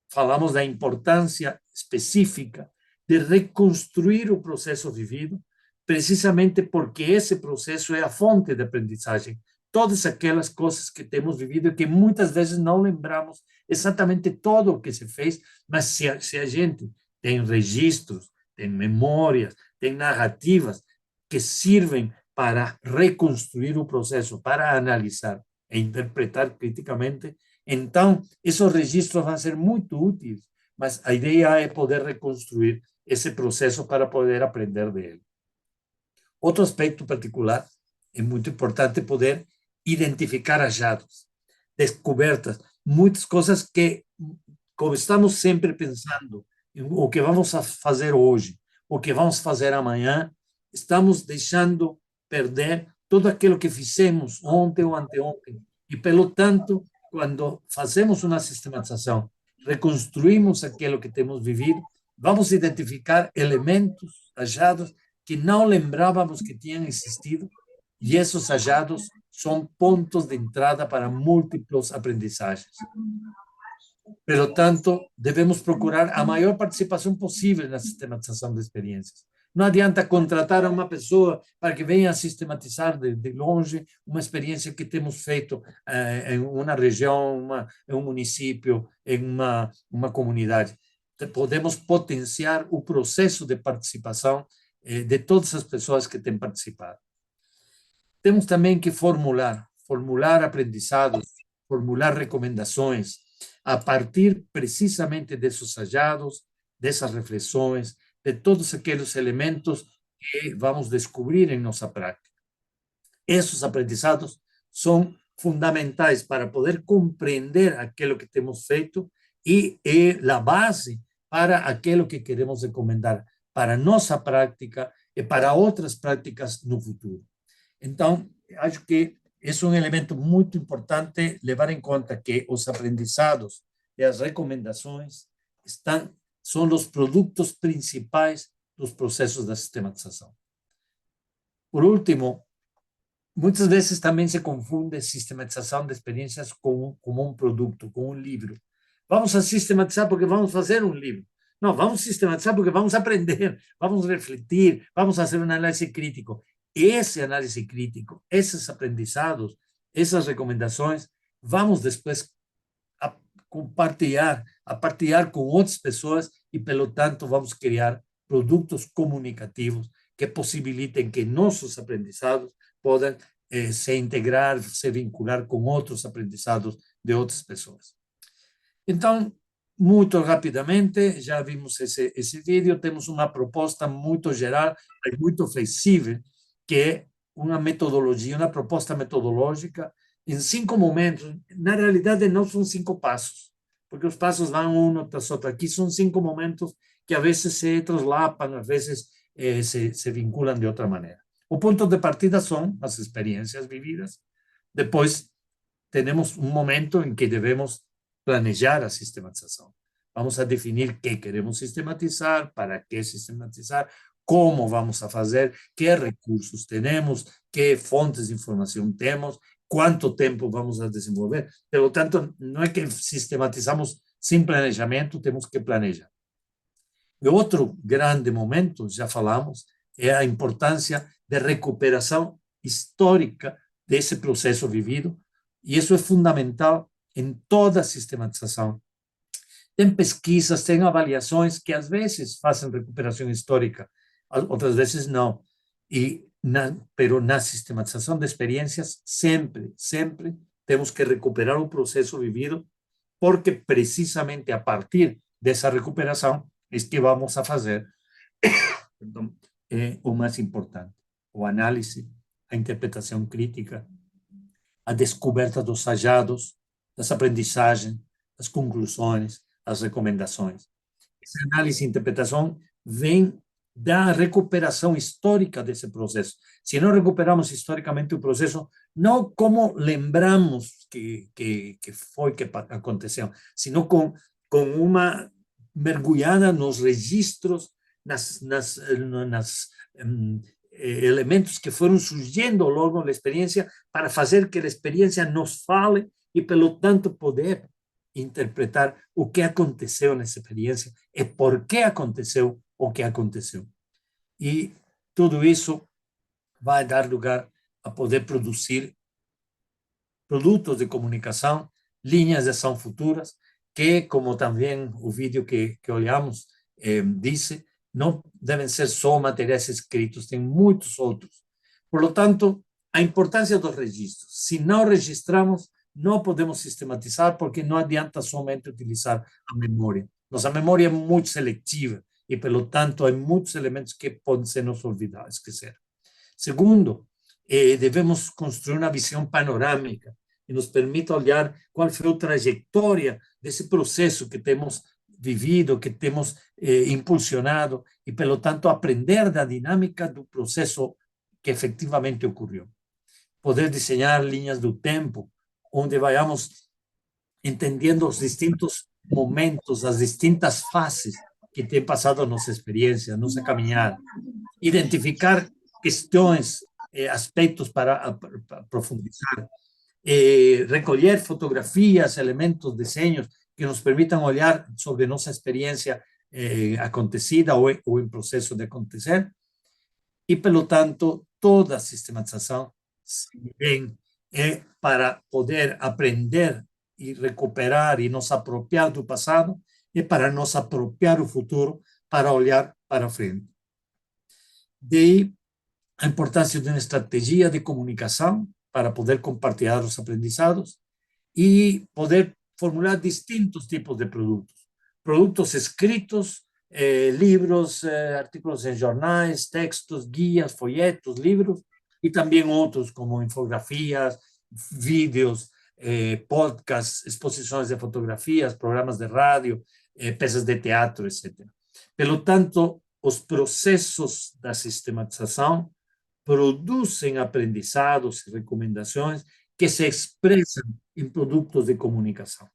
Speaker 3: falamos da importância específica de reconstruir o processo vivido, precisamente porque esse processo é a fonte de aprendizagem. Todas aquelas coisas que temos vivido e que muitas vezes não lembramos exatamente todo o que se fez, mas se a gente tem registros, tem memórias, tem narrativas que servem para reconstruir o processo, para analisar e interpretar criticamente, então esses registros vão ser muito úteis, mas a ideia é poder reconstruir esse processo para poder aprender dele. Outro aspecto particular é muito importante poder identificar achados, descobertas, muitas coisas que, como estamos sempre pensando em o que vamos fazer hoje, o que vamos fazer amanhã, estamos deixando perder tudo aquilo que fizemos ontem ou anteontem. E, pelo tanto, quando fazemos uma sistematização, reconstruímos aquilo que temos vivido, vamos identificar elementos, achados, que não lembrávamos que tinham existido, e esses achados são pontos de entrada para múltiplas aprendizagens. Pelo tanto, devemos procurar a maior participação possível na sistematização de experiências. Não adianta contratar uma pessoa para que venha sistematizar de longe uma experiência que temos feito em uma região, em um município, em uma comunidade. Podemos potenciar o processo de participação de todas as pessoas que têm participado. Temos também que formular aprendizados, formular recomendações, a partir precisamente desses achados, dessas reflexões, de todos aqueles elementos que vamos descobrir em nossa prática. Esses aprendizados são fundamentais para poder compreender aquilo que temos feito e é a base para aquilo que queremos recomendar para nossa prática e para outras práticas no futuro. Então, acho que é um elemento muito importante levar em conta que os aprendizados e as recomendações são os produtos principais dos processos da sistematização. Por último, muitas vezes também se confunde sistematização de experiências com um produto, com um livro. Vamos a sistematizar porque vamos fazer um livro. Não, vamos sistematizar porque vamos aprender, vamos refletir, vamos fazer uma análise crítica. Esse análise crítico, esses aprendizados, essas recomendações, vamos depois a partilhar com outras pessoas e, pelo tanto, vamos criar produtos comunicativos que possibilitem que nossos aprendizados possam se integrar, se vincular com outros aprendizados de outras pessoas. Então, muito rapidamente, já vimos esse vídeo, temos uma proposta muito geral e muito flexível, que é uma metodologia, uma proposta metodológica em 5 momentos. Na realidade, não são 5 passos, porque os passos vão um tras outro. Aqui são 5 momentos que a vezes se traslapam, a vezes se vinculam de outra maneira. O ponto de partida são as experiências vividas. Depois, temos um momento em que devemos planejar a sistematização. Vamos a definir o que queremos sistematizar, para que sistematizar, como vamos a fazer, que recursos temos, que fontes de informação temos, quanto tempo vamos a desenvolver. Pelo tanto, não é que sistematizamos sem planejamento, temos que planejar. E outro grande momento, já falamos, é a importância de recuperação histórica desse processo vivido, e isso é fundamental em toda a sistematização. Tem pesquisas, tem avaliações que às vezes fazem recuperação histórica, outras vezes não. Pero na sistematização de experiências, sempre temos que recuperar o processo vivido, porque precisamente a partir dessa recuperação é que vamos a fazer então, o mais importante, a análise, a interpretação crítica, a descoberta dos achados, das aprendizagens, das conclusões, as recomendações. Essa análise e interpretação vem da recuperação histórica desse processo. Se não recuperamos historicamente o processo, não como lembramos que foi que aconteceu, sino com uma mergulhada nos registros nas elementos que foram surgindo ao longo da experiência para fazer que a experiência nos fale e, pelo tanto, poder interpretar o que aconteceu nessa experiência e por que aconteceu o que aconteceu. E tudo isso vai dar lugar a poder produzir produtos de comunicação, linhas de ação futuras, que, como também o vídeo que olhamos disse, não devem ser só materiais escritos, tem muitos outros. Por lo tanto, a importância dos registros. Se não registramos, não podemos sistematizar, porque não adianta somente utilizar a memória. Nossa memória é muito seletiva e, pelo tanto, há muitos elementos que podem ser nos olvidar, esquecer. Segundo, devemos construir uma visão panorâmica que nos permita olhar qual foi a trajetória desse processo que temos vivido, que temos impulsionado e, pelo tanto, aprender da dinâmica do processo que efetivamente ocorreu. Poder desenhar linhas do tempo, onde vayamos entendendo os distintos momentos, as distintas fases que tem passado a nossa experiência, a nossa caminhada. Identificar questões, aspectos para profundizar, recolher fotografias, elementos, desenhos que nos permitam olhar sobre nossa experiência acontecida ou em processo de acontecer. E, pelo tanto, toda a sistematização é para poder aprender e recuperar e nos apropriar do passado e para nos apropriar o futuro, para olhar para frente. Daí a importância de uma estratégia de comunicação para poder compartilhar os aprendizados e poder formular distintos tipos de produtos. Produtos escritos, livros, artículos em jornais, textos, guias, folhetos, livros, e também outros como infografias, vídeos, podcasts, exposições de fotografias, programas de rádio, peças de teatro, etc. Pelo tanto, os processos da sistematização produzem aprendizados e recomendações que se expressam em produtos de comunicação.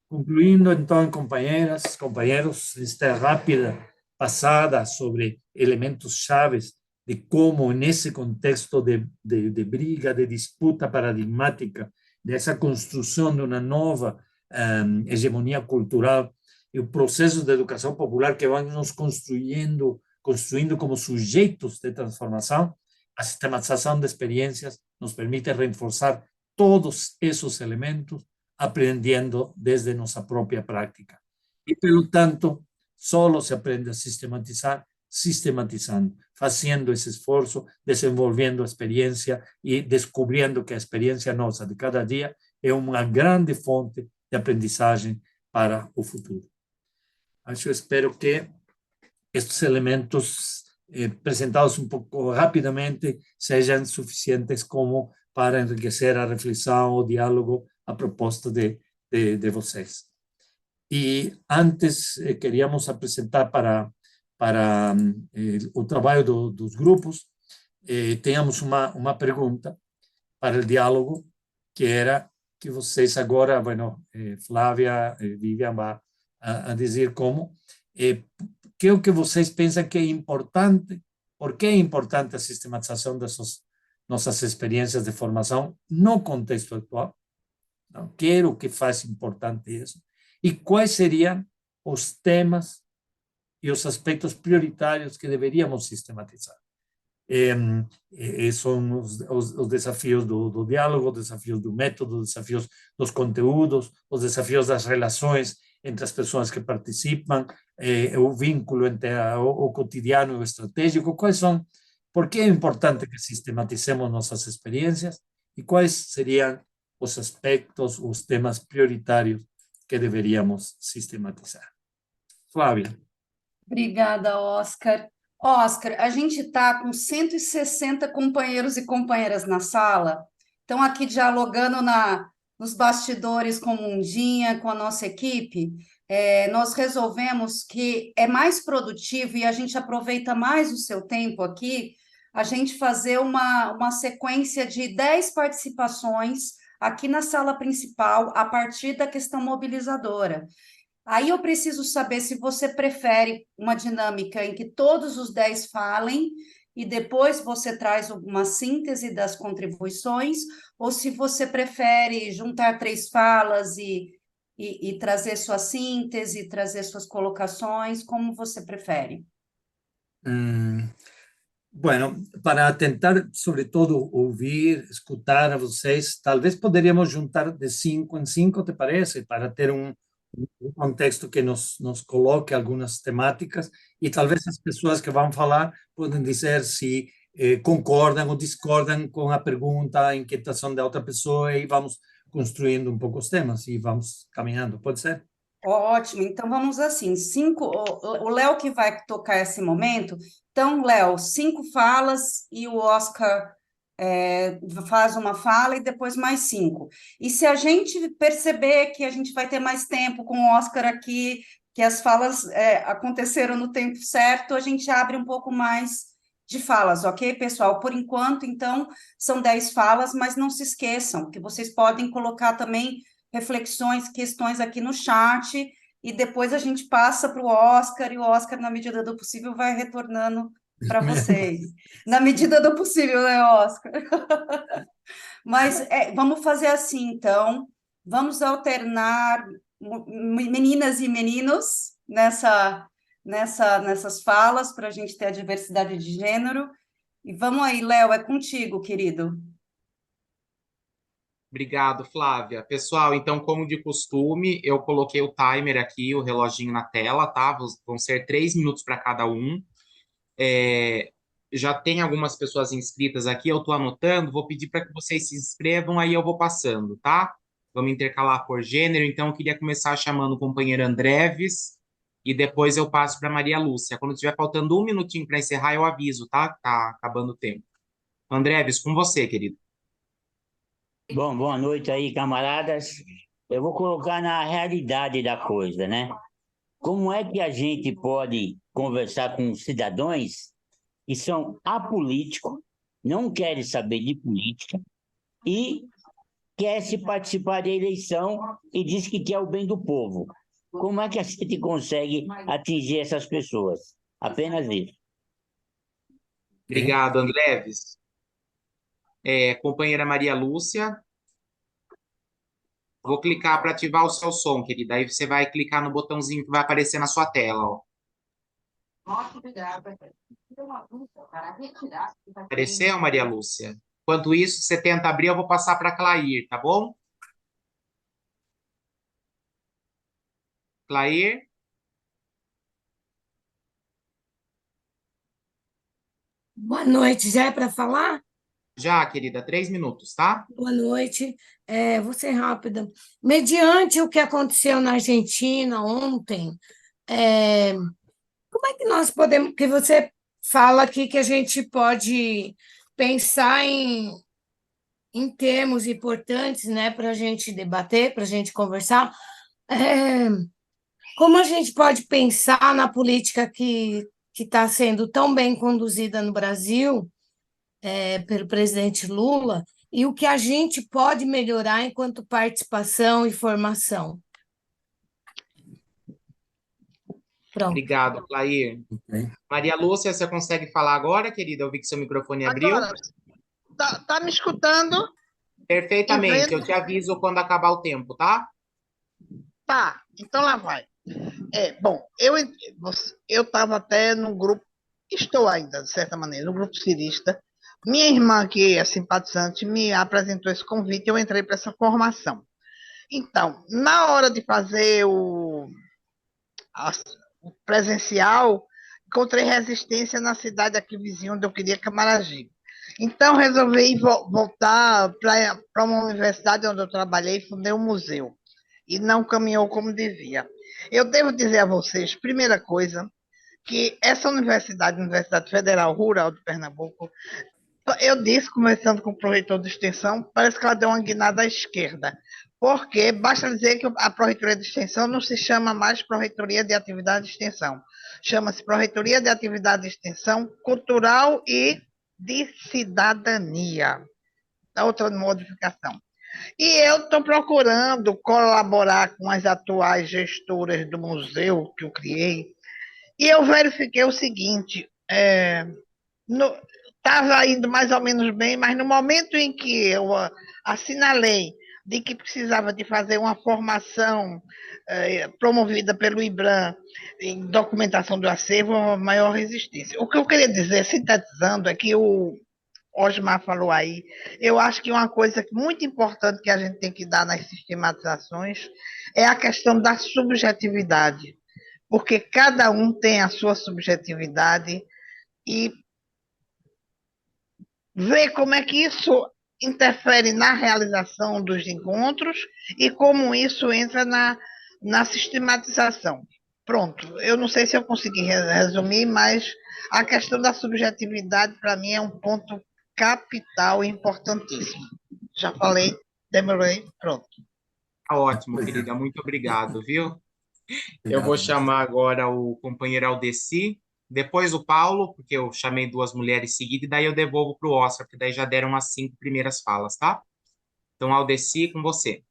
Speaker 3: Concluindo, então, companheiras, companheiros, esta rápida passada sobre elementos chaves de como, nesse contexto de briga, de disputa paradigmática, dessa construção de uma nova hegemonia cultural, e o processo de educação popular que vai nos construindo como sujeitos de transformação, a sistematização de experiências nos permite reforçar todos esses elementos, aprendendo desde nossa própria prática. E, pelo tanto, só se aprende a sistematizar sistematizando, fazendo esse esforço, desenvolvendo a experiência e descobrindo que a experiência nossa de cada dia é uma grande fonte de aprendizagem para o futuro. Espero que estes elementos apresentados um pouco rapidamente sejam suficientes como para enriquecer a reflexão, o diálogo, a proposta de vocês. E antes queríamos apresentar para o trabalho dos grupos, tínhamos uma pergunta para o diálogo, que era que vocês agora, Flávia, Vivian, vão a dizer como, que é o que vocês pensam que é importante, por que é importante a sistematização dessas nossas experiências de formação no contexto atual, não? Que é o que faz importante isso, e quais seriam os temas e os aspectos prioritários que deveríamos sistematizar. São os desafios do diálogo, os desafios do método, os desafios dos conteúdos, os desafios das relações entre as pessoas que participam, o vínculo entre o cotidiano e o estratégico. Quais são, por que é importante que sistematizemos nossas experiências e quais seriam os aspectos, os temas prioritários que deveríamos sistematizar? Flávia.
Speaker 4: Obrigada, Oscar. Oscar, a gente está com 160 companheiros e companheiras na sala, estão aqui dialogando nos bastidores com Mundinha, com a nossa equipe. Nós resolvemos que é mais produtivo e a gente aproveita mais o seu tempo aqui, a gente fazer uma sequência de 10 participações aqui na sala principal, a partir da questão mobilizadora. Aí eu preciso saber se você prefere uma dinâmica em que todos os 10 falem e depois você traz uma síntese das contribuições, ou se você prefere juntar 3 falas e trazer sua síntese, trazer suas colocações, como você prefere?
Speaker 3: Hum, Bueno, para tentar, sobre todo, ouvir, escutar a vocês, talvez poderíamos juntar de 5 em 5, ¿te parece? Para ter um contexto que nos coloque algumas temáticas e talvez as pessoas que vão falar podem dizer se concordam ou discordam com a pergunta, a inquietação da outra pessoa e vamos construindo um pouco os temas e vamos caminhando. Pode ser?
Speaker 4: Ótimo, então vamos assim, o Léo que vai tocar esse momento, então, Léo, 5 falas e o Oscar faz uma fala e depois mais 5. E se a gente perceber que a gente vai ter mais tempo com o Oscar aqui, que as falas aconteceram no tempo certo, a gente abre um pouco mais de falas, ok, pessoal? Por enquanto, então, são 10 falas, mas não se esqueçam que vocês podem colocar também reflexões, questões aqui no chat, e depois a gente passa para o Oscar, e o Oscar, na medida do possível, vai retornando para vocês. Na medida do possível, né, Oscar? Mas vamos fazer assim, então. Vamos alternar meninas e meninos nessas falas, para a gente ter a diversidade de gênero. E vamos aí, Léo, é contigo, querido.
Speaker 2: Obrigado, Flávia. Pessoal, então, como de costume, eu coloquei o timer aqui, o reloginho na tela, tá? Vão ser 3 minutos para cada um. Já tem algumas pessoas inscritas aqui, eu estou anotando, vou pedir para que vocês se inscrevam, aí eu vou passando, tá? Vamos intercalar por gênero, então eu queria começar chamando o companheiro Andreves e depois eu passo para Maria Lúcia. Quando tiver faltando 1 minutinho para encerrar, eu aviso, tá? Tá acabando o tempo. Andreves, com você, querido.
Speaker 5: Bom, boa noite aí, camaradas. Eu vou colocar na realidade da coisa, né? Como é que a gente pode conversar com cidadãos que são apolíticos, não querem saber de política e quer se participar da eleição e diz que quer o bem do povo? Como é que a gente consegue atingir essas pessoas? Apenas isso.
Speaker 2: Obrigado, Andreves. Companheira Maria Lúcia. Vou clicar para ativar o seu som, querida. Aí você vai clicar no botãozinho que vai aparecer na sua tela, ó. Apareceu, Maria Lúcia? Enquanto isso, você tenta abrir, eu vou passar para a Clair, tá bom? Clair?
Speaker 6: Boa noite, já é para falar?
Speaker 2: Já, querida, 3 minutos, tá?
Speaker 6: Boa noite, vou ser rápida. Mediante o que aconteceu na Argentina ontem, é, como é que nós podemos, que você fala aqui que a gente pode pensar em termos importantes, né, para a gente debater, para a gente conversar, é, como a gente pode pensar na política que está sendo tão bem conduzida no Brasil, pelo presidente Lula, e o que a gente pode melhorar enquanto participação e formação. Pronto.
Speaker 2: Obrigado, Clair.
Speaker 3: Ok.
Speaker 2: Maria Lúcia, você consegue falar agora, querida? Eu vi que seu microfone abriu.
Speaker 7: Agora, tá me escutando?
Speaker 2: Perfeitamente,
Speaker 7: E
Speaker 2: eu te aviso quando acabar o tempo, tá?
Speaker 7: Tá, então lá vai. Bom, eu estava até no grupo, estou ainda, de certa maneira, no grupo cirista. Minha irmã, que é simpatizante, me apresentou esse convite e eu entrei para essa formação. Então, na hora de fazer o presencial, encontrei resistência na cidade aqui vizinha, onde eu queria Camaragibe. Então, resolvi voltar para uma universidade onde eu trabalhei e fundei um museu. E não caminhou como devia. Eu devo dizer a vocês, primeira coisa, que essa universidade, Universidade Federal Rural de Pernambuco, eu disse, conversando com o proreitor de extensão, parece que ela deu uma guinada à esquerda. Porque basta dizer que a Pró-Reitoria de Extensão não se chama mais Pró-Reitoria de Atividade de Extensão. Chama-se Pró-Reitoria de Atividade de Extensão Cultural e de Cidadania. Da outra modificação. E eu estou procurando colaborar com as atuais gestoras do museu que eu criei, e eu verifiquei o seguinte: estava indo mais ou menos bem, mas no momento em que eu assinalei de que precisava de fazer uma formação promovida pelo IBRAM em documentação do acervo, a maior resistência. O que eu queria dizer, sintetizando, é que o Osmar falou aí, eu acho que uma coisa muito importante que a gente tem que dar nas sistematizações é a questão da subjetividade, porque cada um tem a sua subjetividade e ver como é que isso interfere na realização dos encontros e como isso entra na sistematização. Pronto, eu não sei se eu consegui resumir, mas a questão da subjetividade, para mim, é um ponto capital e importantíssimo. Já falei, demorei, pronto.
Speaker 2: Tá ótimo, querida. Muito obrigado, viu? Eu vou
Speaker 3: Obrigado.
Speaker 2: chamar agora o companheiro Aldeci, depois o Paulo, porque eu chamei duas mulheres seguidas, e daí eu devolvo para o Oscar, porque daí já deram as 5 primeiras falas, tá? Então, Aldeci, com você.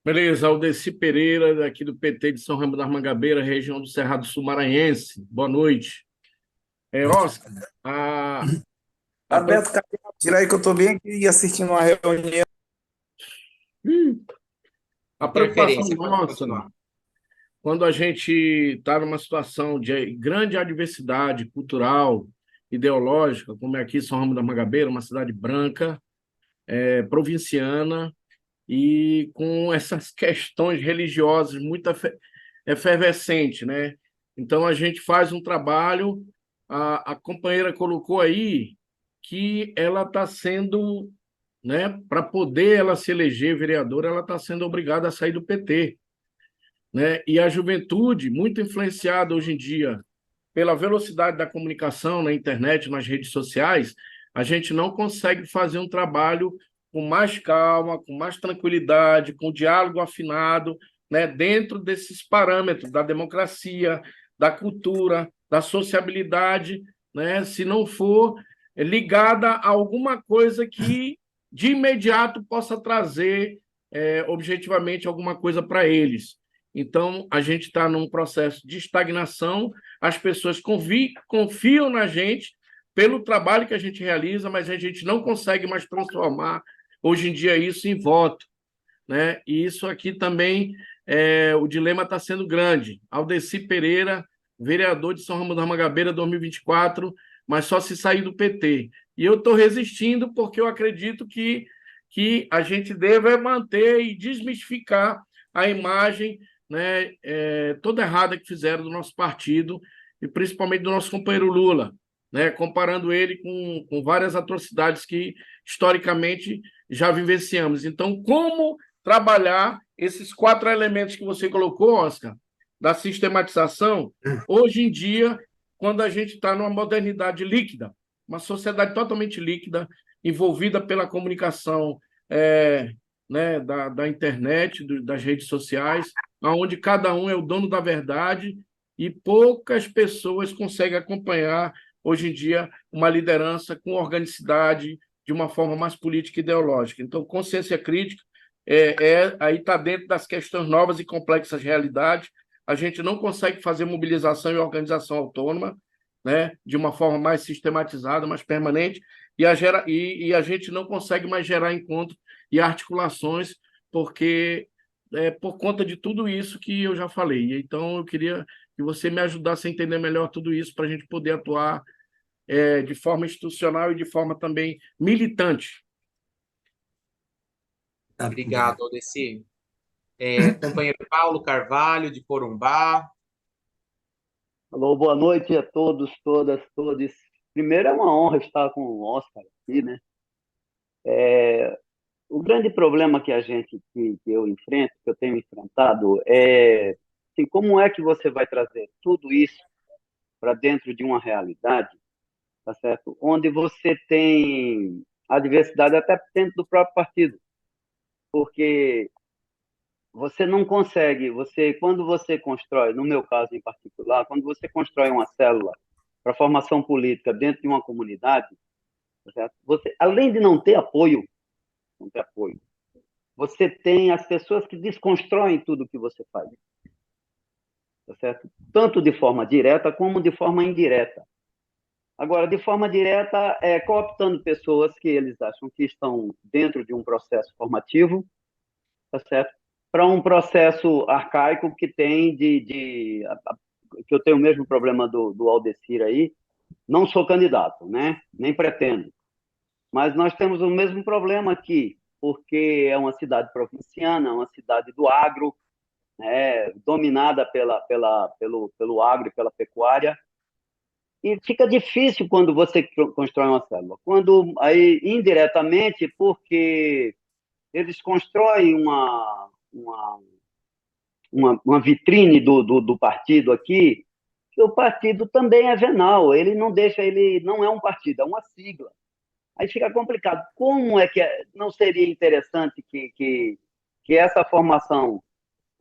Speaker 8: Beleza, Aldeci Pereira, daqui do PT de São Ramo das Mangabeiras, região do Cerrado Sul Maranhense. Boa noite. Oscar, a
Speaker 9: Alberto, tira aí que eu estou bem aqui assistindo uma reunião.
Speaker 8: a preocupação
Speaker 2: Interferência, pode
Speaker 8: nossa,
Speaker 2: continuar.
Speaker 8: quando a gente está numa situação de grande adversidade cultural, ideológica, como é aqui São Ramo da Mangabeira, uma cidade branca, provinciana, e com essas questões religiosas muito efervescentes, né? Então, a gente faz um trabalho, a companheira colocou aí que ela está sendo, né, para poder ela se eleger vereadora, ela está sendo obrigada a sair do PT, né? E a juventude, muito influenciada hoje em dia pela velocidade da comunicação na internet, nas redes sociais, a gente não consegue fazer um trabalho com mais calma, com mais tranquilidade, com diálogo afinado, né, dentro desses parâmetros da democracia, da cultura, da sociabilidade, né, se não for ligada a alguma coisa que de imediato possa trazer objetivamente alguma coisa para eles. Então, a gente está num processo de estagnação, as pessoas confiam na gente pelo trabalho que a gente realiza, mas a gente não consegue mais transformar, hoje em dia, isso em voto, né? E isso aqui também, o dilema está sendo grande. Aldeci Pereira, vereador de São Ramo da Mangabeira 2024, mas só se sair do PT. E eu estou resistindo porque eu acredito que a gente deve manter e desmistificar a imagem, né, toda errada que fizeram do nosso partido e principalmente do nosso companheiro Lula, né, comparando ele com várias atrocidades que, historicamente, já vivenciamos. Então, como trabalhar esses 4 elementos que você colocou, Oscar, da sistematização, hoje em dia, quando a gente está numa modernidade líquida, uma sociedade totalmente líquida, envolvida pela comunicação né, da internet, das redes sociais, onde cada um é o dono da verdade e poucas pessoas conseguem acompanhar, hoje em dia, uma liderança com organicidade, de uma forma mais política e ideológica. Então, consciência crítica aí está dentro das questões novas e complexas realidades. A gente não consegue fazer mobilização e organização autônoma, né, de uma forma mais sistematizada, mais permanente, e a gente não consegue mais gerar encontros e articulações, porque por conta de tudo isso que eu já falei. Então, eu queria que você me ajudasse a entender melhor tudo isso para a gente poder atuar de forma institucional e de forma também militante.
Speaker 2: Obrigado, Aldeci. Companheiro Paulo Carvalho, de Corumbá.
Speaker 10: Alô, boa noite a todos, todas, todos. Primeiro, é uma honra estar com o Oscar aqui, né? O grande problema que que eu enfrento, que eu tenho enfrentado, é assim, como é que você vai trazer tudo isso para dentro de uma realidade, tá certo? Onde você tem a diversidade até dentro do próprio partido, porque você não consegue, quando você constrói, no meu caso em particular, quando você constrói uma célula para formação política dentro de uma comunidade, tá certo? Você, além de não ter apoio, você tem as pessoas que desconstroem tudo que você faz, tá certo? Tanto de forma direta como de forma indireta. Agora, de forma direta, cooptando pessoas que eles acham que estão dentro de um processo formativo, tá certo? Para um processo arcaico que tem que eu tenho o mesmo problema do Aldecir aí, não sou candidato, né? Nem pretendo. Mas nós temos o mesmo problema aqui, porque é uma cidade provinciana, uma cidade do agro, né? Dominada pelo agro e pela pecuária, e fica difícil quando você constrói uma célula. Quando, aí, indiretamente, porque eles constroem uma vitrine do partido aqui, que o partido também é venal, ele não é um partido, é uma sigla. Aí fica complicado. Como é que não seria interessante que essa formação,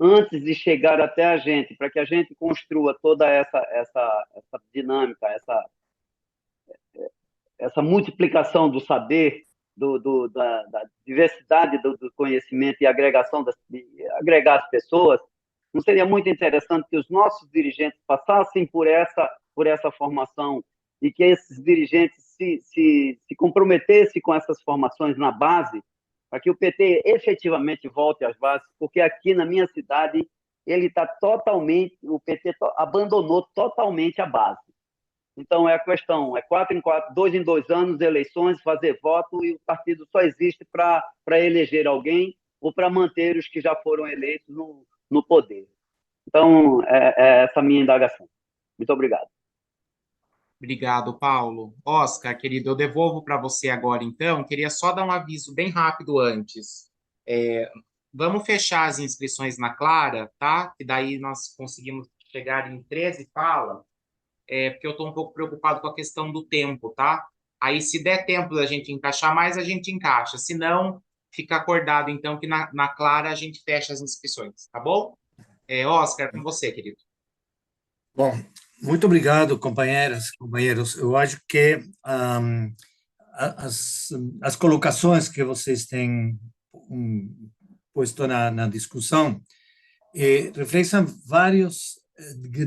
Speaker 10: antes de chegar até a gente, para que a gente construa toda essa dinâmica, essa multiplicação do saber, da diversidade do conhecimento e agregação agregar as pessoas, não seria muito interessante que os nossos dirigentes passassem por essa formação e que esses dirigentes se comprometessem com essas formações na base, para que o PT efetivamente volte às bases, porque aqui na minha cidade o PT abandonou totalmente a base. Então, é a questão, 4 em 4, 2 em 2 anos, eleições, fazer voto, e o partido só existe para eleger alguém ou para manter os que já foram eleitos no poder. Então, é essa a minha indagação. Muito obrigado.
Speaker 2: Obrigado, Paulo. Oscar, querido, eu devolvo para você agora, então. Queria só dar um aviso bem rápido antes. Vamos fechar as inscrições na Clara, tá? Que daí nós conseguimos chegar em 13 falas, porque eu estou um pouco preocupado com a questão do tempo, tá? Aí, se der tempo da gente encaixar mais, a gente encaixa. Se não, fica acordado, então, que na Clara a gente fecha as inscrições, tá bom? Oscar, com você, querido.
Speaker 3: Bom, muito obrigado, companheiras, companheiros. Eu acho que as colocações que vocês têm posto na discussão refletem vários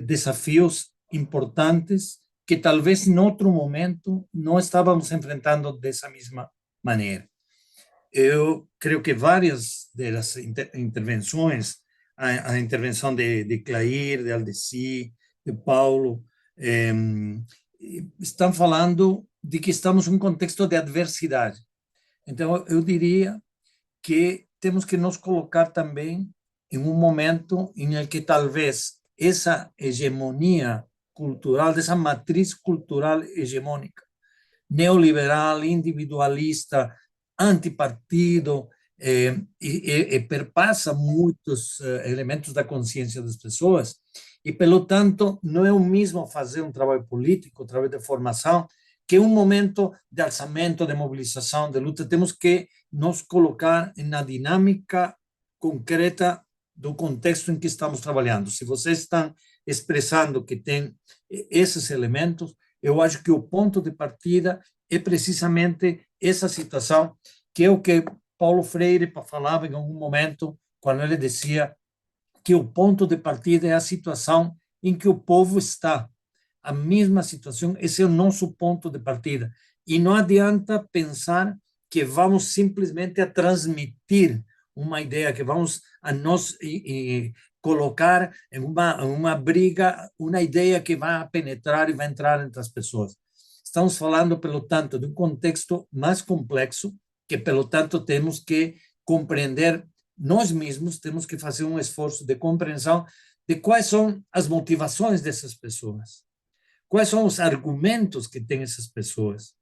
Speaker 3: desafios importantes que talvez em outro momento não estávamos enfrentando dessa mesma maneira. Eu creio que várias das intervenções, a intervenção de Clair, de Aldeci, de Paulo, estão falando de que estamos em um contexto de adversidade. Então, eu diria que temos que nos colocar também em um momento em que talvez essa hegemonia cultural, dessa matriz cultural hegemônica, neoliberal, individualista, antipartido, e perpassa muitos elementos da consciência das pessoas, e, pelo tanto, não é o mesmo fazer um trabalho político, um trabalho de formação, que um momento de alçamento, de mobilização, de luta. Temos que nos colocar na dinâmica concreta do contexto em que estamos trabalhando. Se vocês estão expressando que tem esses elementos, eu acho que o ponto de partida é precisamente essa situação, que é o que Paulo Freire falava em algum momento, quando ele dizia que o ponto de partida é a situação em que o povo está. A mesma situação, esse é o nosso ponto de partida. E não adianta pensar que vamos simplesmente a transmitir uma ideia, que vamos a nos colocar em uma briga, uma ideia que vai penetrar e vai entrar entre as pessoas. Estamos falando, pelo tanto, de um contexto mais complexo, que, pelo tanto, temos que compreender nós mesmos, temos que fazer um esforço de compreensão de quais são as motivações dessas pessoas, quais são os argumentos que têm essas pessoas,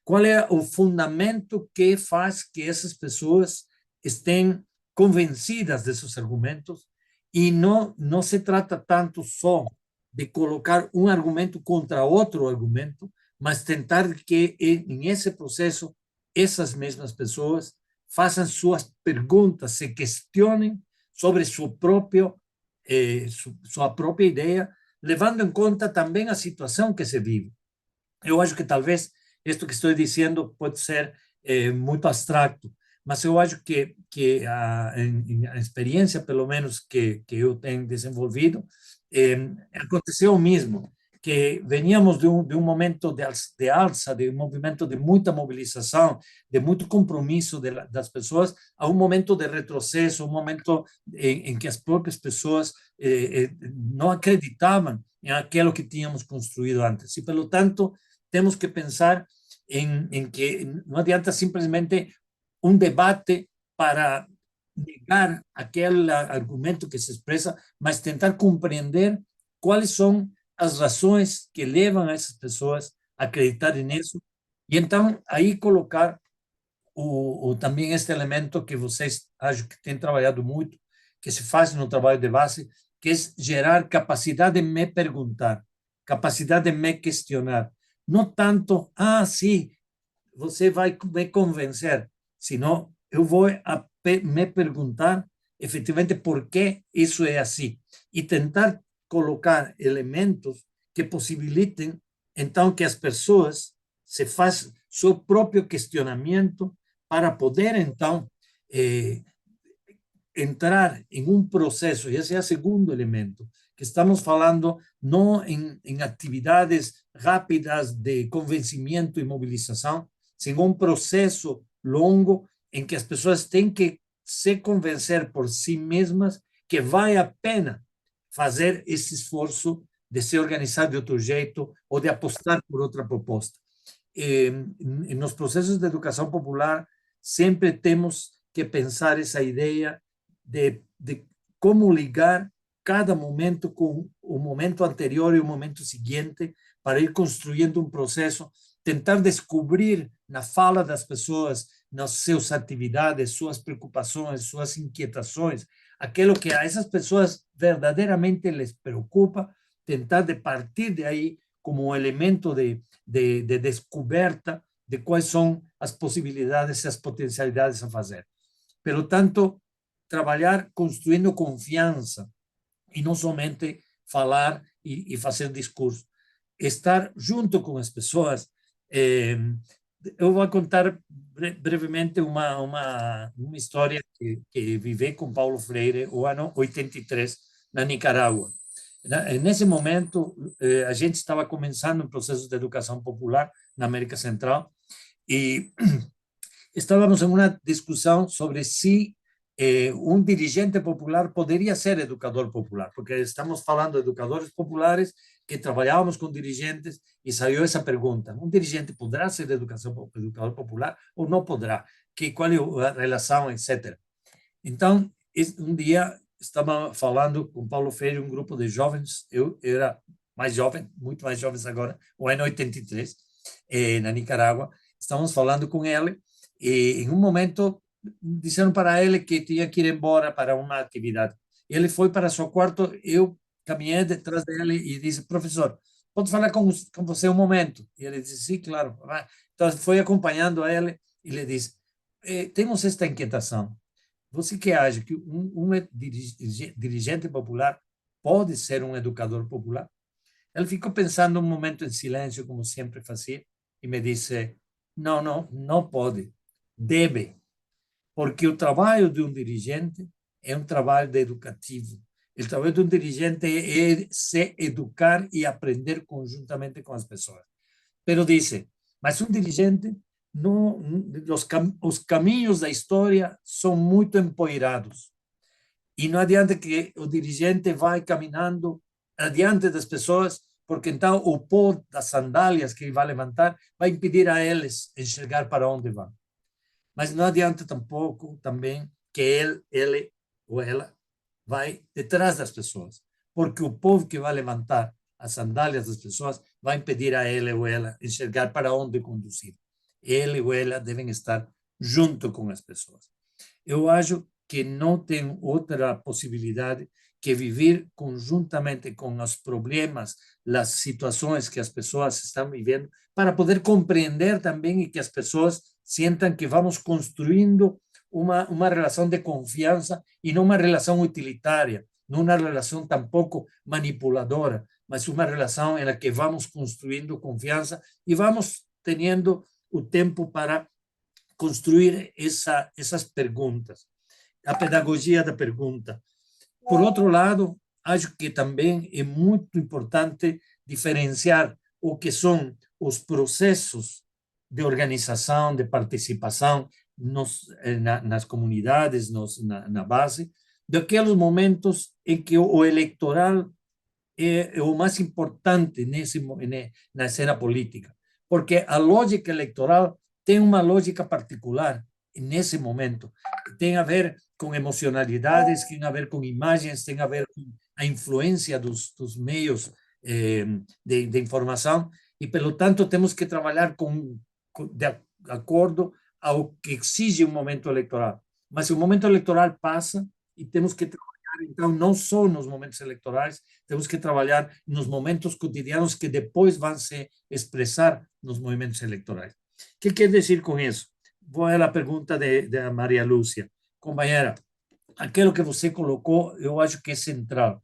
Speaker 3: qual é o fundamento que faz que essas pessoas estejam convencidas desses argumentos, e não se trata tanto só de colocar um argumento contra outro argumento, mas tentar que, nesse processo, essas mesmas pessoas façam suas perguntas, se questionem sobre sua própria ideia, levando em conta também a situação que se vive. Eu acho que talvez isto que estou dizendo pode ser muito abstrato, mas eu acho que a experiência, pelo menos que eu tenho desenvolvido, aconteceu o mesmo, que veníamos de um momento de alça, de um movimento de muita mobilização, de muito compromisso das pessoas, a um momento de retrocesso, um momento em que as próprias pessoas não acreditavam em aquilo que tínhamos construído antes. E, pelo tanto, temos que pensar em que não adianta simplesmente um debate para negar aquele argumento que se expressa, mas tentar compreender quais são as razões que levam a essas pessoas a acreditarem nisso, e então aí colocar também este elemento que vocês acho que têm trabalhado muito, que se faz no trabalho de base, que é gerar capacidade de me perguntar, capacidade de me questionar. Não tanto, sim, você vai me convencer, senão eu vou me perguntar efetivamente por que isso é assim e tentar colocar elementos que possibilitem então que as pessoas se façam seu próprio questionamento para poder então entrar em um processo, e esse é o segundo elemento, que estamos falando não em atividades rápidas de convencimento e mobilização, sino um processo longo em que as pessoas têm que se convencer por si mesmas que vale a pena fazer esse esforço de se organizar de outro jeito ou de apostar por outra proposta. Nos processos de educação popular, sempre temos que pensar essa ideia de como ligar cada momento com o momento anterior e o momento seguinte para ir construindo um processo, tentar descobrir na fala das pessoas, nas suas atividades, suas preocupações, suas inquietações, aquilo que a essas pessoas verdadeiramente les preocupa, tentar de partir de aí como um elemento de descoberta de quais são as possibilidades e as potencialidades a fazer. Pelo tanto, trabalhar construindo confiança e não somente falar e fazer discurso. Estar junto com as pessoas. Eu vou contar brevemente uma história que vivi com Paulo Freire o ano 83 na Nicarágua. Nesse momento, a gente estava começando um processo de educação popular na América Central e estávamos em uma discussão sobre se um dirigente popular poderia ser educador popular, porque estamos falando de educadores populares que trabalhávamos com dirigentes e saiu essa pergunta: um dirigente poderá ser educador popular ou não poderá? Qual é a relação, etc. Então, um dia estava falando com Paulo Freire, um grupo de jovens, eu era mais jovem, muito mais jovens agora, o ano 83, na Nicarágua, estávamos falando com ele e em um momento disseram para ele que tinha que ir embora para uma atividade. Ele foi para seu quarto, eu caminhei detrás dele e disse: professor, posso falar com você um momento? E ele disse: sim, claro. Então, foi acompanhando ele e ele disse: temos esta inquietação. Você que acha que um dirigente popular pode ser um educador popular? Ele ficou pensando um momento em silêncio, como sempre fazia, e me disse: não pode, deve. Porque o trabalho de um dirigente é um trabalho educativo. O trabalho de um dirigente é se educar e aprender conjuntamente com as pessoas. Pero disse, mas um dirigente, os caminhos da história são muito empoeirados. E não adianta que o dirigente vá caminhando adiante das pessoas, porque então o pó das sandálias que ele vai levantar vai impedir a eles enxergar para onde vão. Mas não adianta tampouco também que ele ou ela vai detrás das pessoas, porque o povo que vai levantar as sandálias das pessoas vai impedir a ele ou ela enxergar para onde conduzir. Ele ou ela devem estar junto com as pessoas. Eu acho que não tem outra possibilidade que viver conjuntamente com os problemas, as situações que as pessoas estão vivendo, para poder compreender também e que as pessoas sintam que vamos construindo uma relação de confiança e não uma relação utilitária, não uma relação tampouco manipuladora, mas uma relação em que vamos construindo confiança e vamos tendo o tempo para construir essas perguntas, a pedagogia da pergunta. Por outro lado, acho que também é muito importante diferenciar o que são os processos de organização, de participação nas comunidades, na base, daqueles momentos em que o eleitoral é o mais importante na cena política, porque a lógica eleitoral tem uma lógica particular nesse momento, tem a ver com emocionalidades, tem a ver com imagens, tem a ver com a influência dos meios de informação, e, pelo tanto, temos que trabalhar de acordo ao que exige um momento eleitoral. Mas o momento eleitoral passa e temos que trabalhar, então, não só nos momentos eleitorais, temos que trabalhar nos momentos cotidianos que depois vão se expressar nos movimentos eleitorais. O que quer dizer com isso? Vou à pergunta da Maria Lúcia. Companheira, aquilo que você colocou, eu acho que é central.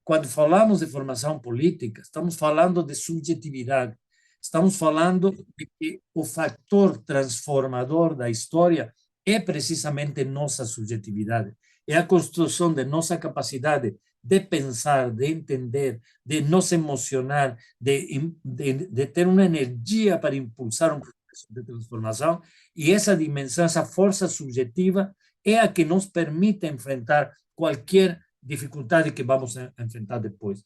Speaker 3: Quando falamos de formação política, estamos falando de subjetividade. Estamos falando de que o fator transformador da história é precisamente nossa subjetividade. É a construção de nossa capacidade de pensar, de entender, de nos emocionar, de ter uma energia para impulsar um processo de transformação. E essa dimensão, essa força subjetiva, é a que nos permite enfrentar qualquer dificuldade que vamos enfrentar depois.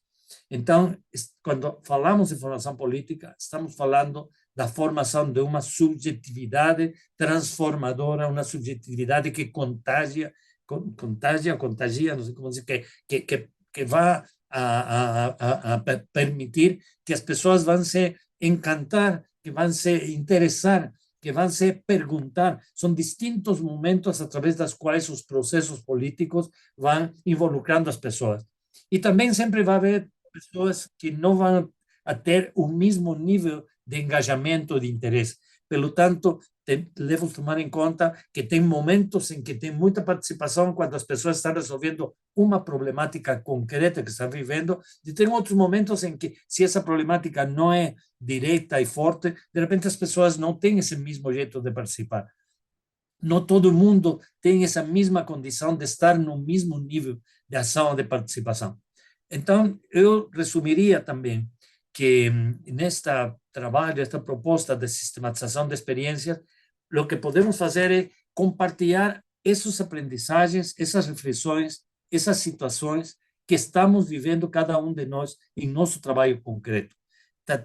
Speaker 3: Então, quando falamos de formação política, estamos falando da formação de uma subjetividade transformadora, uma subjetividade que contagia, não sei como dizer, que vai a permitir que as pessoas vão se encantar, que vão se interessar, que vão se perguntar. São distintos momentos através dos quais os processos políticos vão involucrando as pessoas. E também sempre vai haver pessoas que não vão a ter o mesmo nível de engajamento, de interesse. Pelo tanto, devemos tomar em conta que tem momentos em que tem muita participação quando as pessoas estão resolvendo uma problemática concreta que estão vivendo, e tem outros momentos em que, se essa problemática não é direta e forte, de repente as pessoas não têm esse mesmo jeito de participar. Não todo mundo tem essa mesma condição de estar no mesmo nível de ação, de participação. Então, eu resumiria também que nesta trabalho, esta proposta de sistematização de experiências, o que podemos fazer é compartilhar essas aprendizagens, essas reflexões, essas situações que estamos vivendo cada um de nós em nosso trabalho concreto.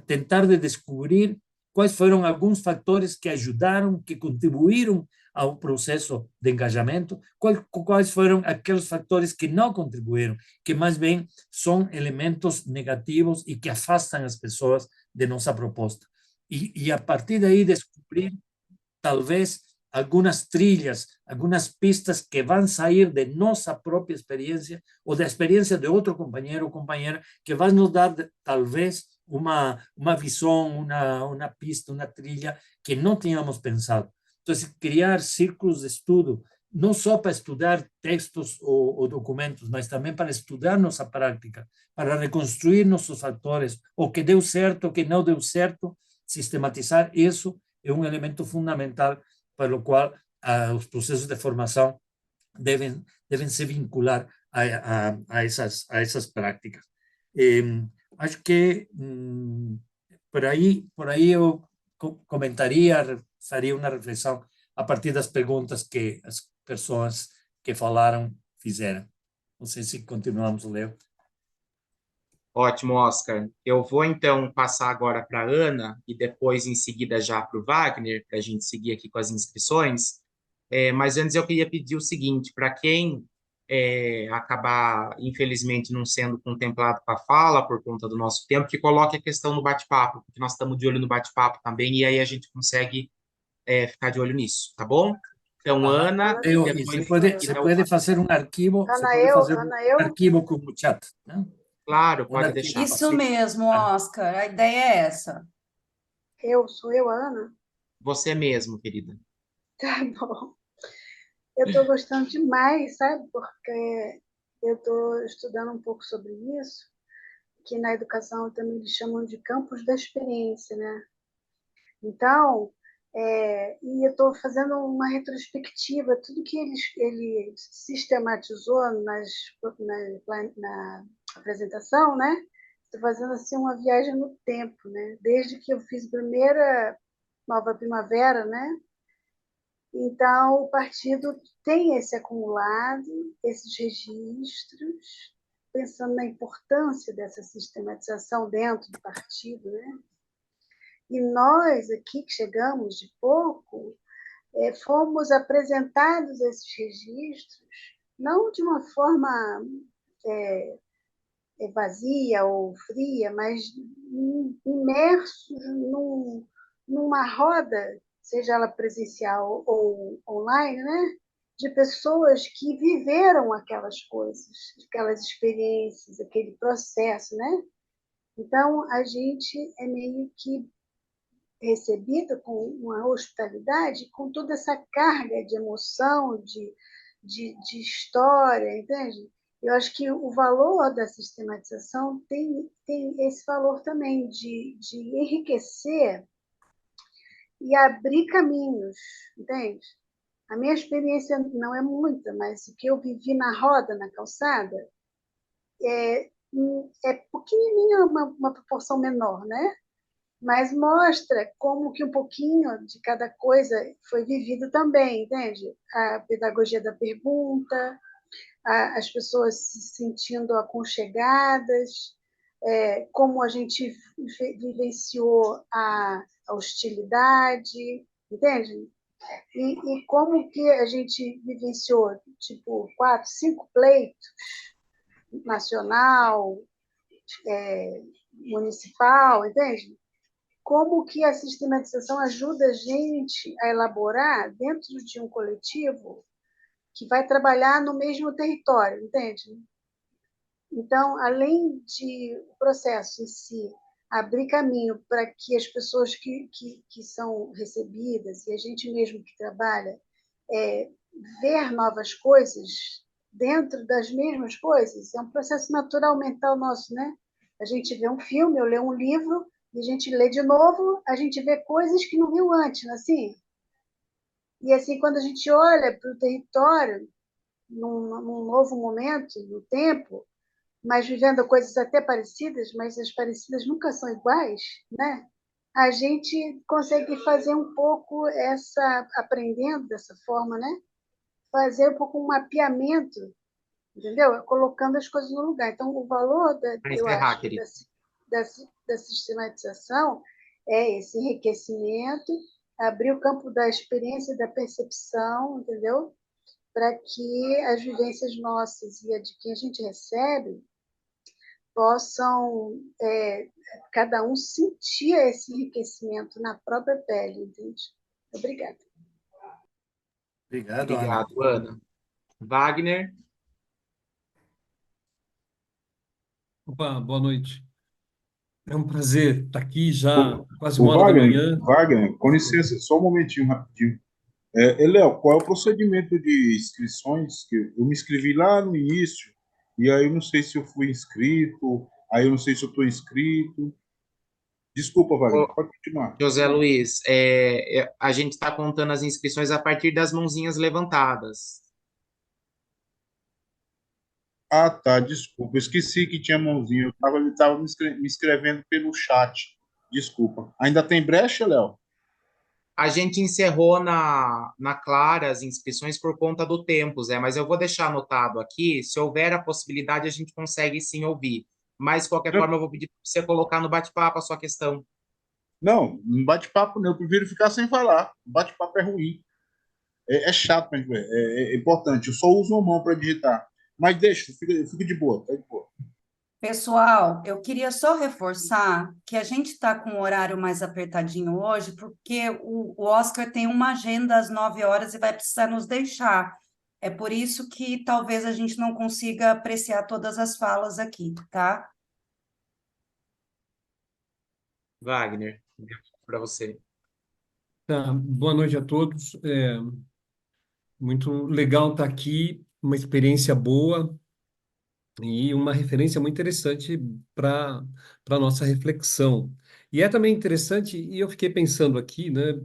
Speaker 3: Tentar de descobrir quais foram alguns fatores que ajudaram, que contribuíram ao processo de engajamento, quais foram aqueles fatores que não contribuíram, que mais bem são elementos negativos e que afastam as pessoas de nossa proposta. E a partir daí descobrir, talvez, algumas trilhas, algumas pistas que vão sair de nossa própria experiência ou da experiência de outro companheiro ou companheira, que vai nos dar, talvez, uma visão, uma pista, uma trilha que não tínhamos pensado. Então, criar círculos de estudo, não só para estudar textos ou documentos, mas também para estudar nossa prática, para reconstruir nossos fatores, o que deu certo, o que não deu certo, sistematizar isso é um elemento fundamental para o qual os processos de formação devem se vincular a essas práticas. Acho que por aí eu comentaria, faria uma reflexão a partir das perguntas que as pessoas que falaram fizeram. Não sei se continuamos, Leo.
Speaker 2: Ótimo, Oscar. Eu vou, então, passar agora para a Ana e depois, em seguida, já para o Wagner, para a gente seguir aqui com as inscrições. Mas antes eu queria pedir o seguinte, para quem acabar, infelizmente, não sendo contemplado com a fala por conta do nosso tempo, que coloque a questão no bate-papo, porque nós estamos de olho no bate-papo também, e aí a gente consegue ficar de olho nisso, tá bom? Então, Ana, e depois...
Speaker 3: Você pode fazer um arquivo, arquivo com o chat, né?
Speaker 2: Claro, pode deixar.
Speaker 4: Isso mesmo, Oscar, a ideia é essa.
Speaker 11: Sou eu, Ana?
Speaker 2: Você mesmo, querida.
Speaker 11: Tá bom. Eu estou gostando demais, sabe? Porque eu estou estudando um pouco sobre isso, que na educação também eles chamam de campos da experiência, né? Então, E eu estou fazendo uma retrospectiva, tudo que ele sistematizou na apresentação, né? Estou fazendo assim uma viagem no tempo, né? Desde que eu fiz a primeira Nova Primavera, né? Então, o partido tem esse acumulado, esses registros, pensando na importância dessa sistematização dentro do partido, né? E nós aqui que chegamos de pouco, fomos apresentados esses registros, não de uma forma vazia ou fria, mas imersos numa roda, seja ela presencial ou online, né? De pessoas que viveram aquelas coisas, aquelas experiências, aquele processo, né? Então, a gente é meio que recebida com uma hospitalidade, com toda essa carga de emoção, de história, entende? Eu acho que o valor da sistematização tem esse valor também de enriquecer e abrir caminhos, entende? A minha experiência não é muita, mas o que eu vivi na roda, na calçada, é pequenininha, uma proporção menor, né? Mas mostra como que um pouquinho de cada coisa foi vivido também, entende? A pedagogia da pergunta, as pessoas se sentindo aconchegadas, como a gente vivenciou a hostilidade, entende? E como que a gente vivenciou, tipo, 4, 5 pleitos, nacional, municipal, entende? Como que a sistematização ajuda a gente a elaborar dentro de um coletivo que vai trabalhar no mesmo território, entende? Então, além de o processo em si abrir caminho para que as pessoas que são recebidas e a gente mesmo que trabalha ver novas coisas dentro das mesmas coisas, é um processo natural mental nosso, né? A gente vê um filme, eu leio um livro, e a gente lê de novo, a gente vê coisas que não viu antes, assim. E assim, quando a gente olha para o território, num novo momento, no tempo, mas vivendo coisas até parecidas, mas as parecidas nunca são iguais, né? A gente consegue fazer um pouco aprendendo dessa forma, né? Fazer um pouco um mapeamento, entendeu? Colocando as coisas no lugar. Então, o valor, eu acho, da sistematização é esse enriquecimento, abrir o campo da experiência e da percepção, entendeu? Para que as vivências nossas e a de quem a gente recebe possam, cada um sentir esse enriquecimento na própria pele, entende? Obrigada.
Speaker 3: Obrigado, Ana.
Speaker 2: Obrigado, Ana. Wagner?
Speaker 12: Opa, boa noite. É um prazer estar aqui já quase
Speaker 13: Ô,
Speaker 12: 1 hora da
Speaker 13: Wagner,
Speaker 12: manhã.
Speaker 13: Wagner, com licença, só um momentinho rapidinho. Léo, qual é o procedimento de inscrições? Que eu me inscrevi lá no início, e aí eu não sei se eu fui inscrito, aí eu não sei se eu estou inscrito. Desculpa, Wagner, pode continuar.
Speaker 2: José Luiz, a gente está contando as inscrições a partir das mãozinhas levantadas.
Speaker 13: Ah, tá, desculpa, eu esqueci que tinha mãozinha, eu estava me inscrevendo pelo chat. Desculpa. Ainda tem brecha, Léo?
Speaker 2: A gente encerrou na Clara as inscrições por conta do tempo, Zé, mas eu vou deixar anotado aqui. Se houver a possibilidade, a gente consegue sim ouvir. Mas, de qualquer forma, eu vou pedir para você colocar no bate-papo a sua questão.
Speaker 13: Não, não bate-papo não, eu prefiro ficar sem falar. Bate-papo é ruim. É chato pra gente ver. É importante. Eu só uso a mão para digitar. Mas deixa, fica de boa, tá de boa.
Speaker 4: Pessoal, eu queria só reforçar que a gente está com um horário mais apertadinho hoje, porque o Oscar tem uma agenda às 9 horas e vai precisar nos deixar. É por isso que talvez a gente não consiga apreciar todas as falas aqui, tá?
Speaker 2: Wagner, para você.
Speaker 12: Tá, boa noite a todos. Muito legal estar aqui, uma experiência boa e uma referência muito interessante para a nossa reflexão. E é também interessante, e eu fiquei pensando aqui, né?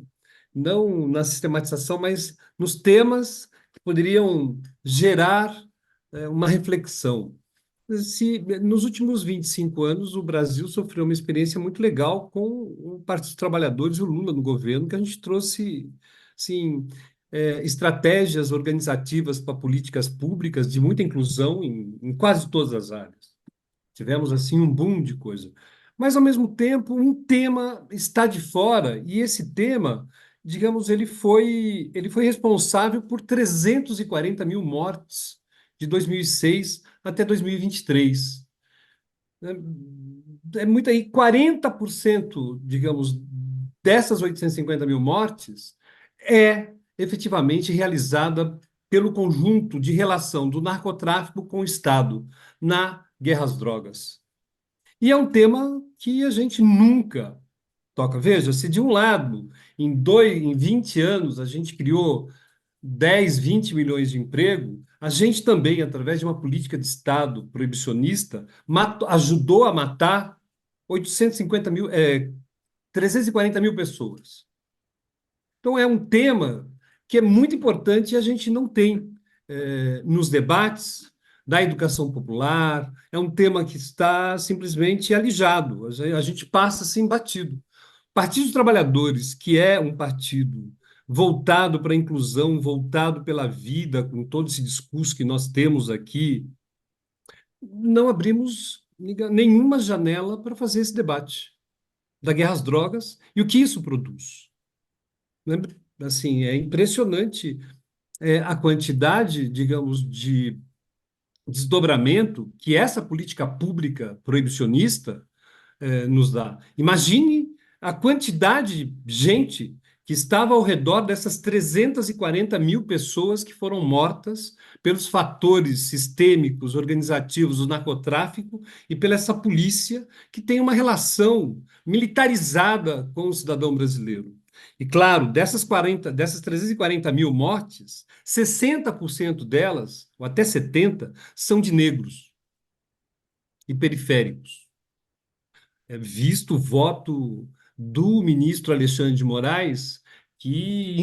Speaker 12: não na sistematização, mas nos temas que poderiam gerar uma reflexão. Nos últimos 25 anos, o Brasil sofreu uma experiência muito legal com o Partido dos Trabalhadores e o Lula no governo, que a gente trouxe, assim, estratégias organizativas para políticas públicas de muita inclusão em quase todas as áreas. Tivemos, assim, um boom de coisa. Mas, ao mesmo tempo, um tema está de fora, e esse tema, digamos, ele foi responsável por 340 mil mortes de 2006 até 2023. É muito aí, 40%, digamos, dessas 850 mil mortes é efetivamente realizada pelo conjunto de relação do narcotráfico com o Estado na guerra às drogas. E é um tema que a gente nunca toca. Veja, se de um lado, em 20 anos, a gente criou 10, 20 milhões de emprego, a gente também, através de uma política de Estado proibicionista, ajudou a matar 340 mil pessoas. Então, é um tema que é muito importante e a gente não tem nos debates da educação popular, é um tema que está simplesmente alijado, a gente passa assim batido. Partido dos Trabalhadores, que é um partido voltado para a inclusão, voltado pela vida, com todo esse discurso que nós temos aqui, não abrimos nenhuma janela para fazer esse debate da guerra às drogas e o que isso produz. Assim, é impressionante a quantidade, digamos, de desdobramento que essa política pública proibicionista nos dá. Imagine a quantidade de gente que estava ao redor dessas 340 mil pessoas que foram mortas pelos fatores sistêmicos, organizativos do narcotráfico e pela essa polícia que tem uma relação militarizada com o cidadão brasileiro. E, claro, dessas 340 mil mortes, 60% delas, ou até 70%, são de negros e periféricos. Visto o voto do ministro Alexandre de Moraes, que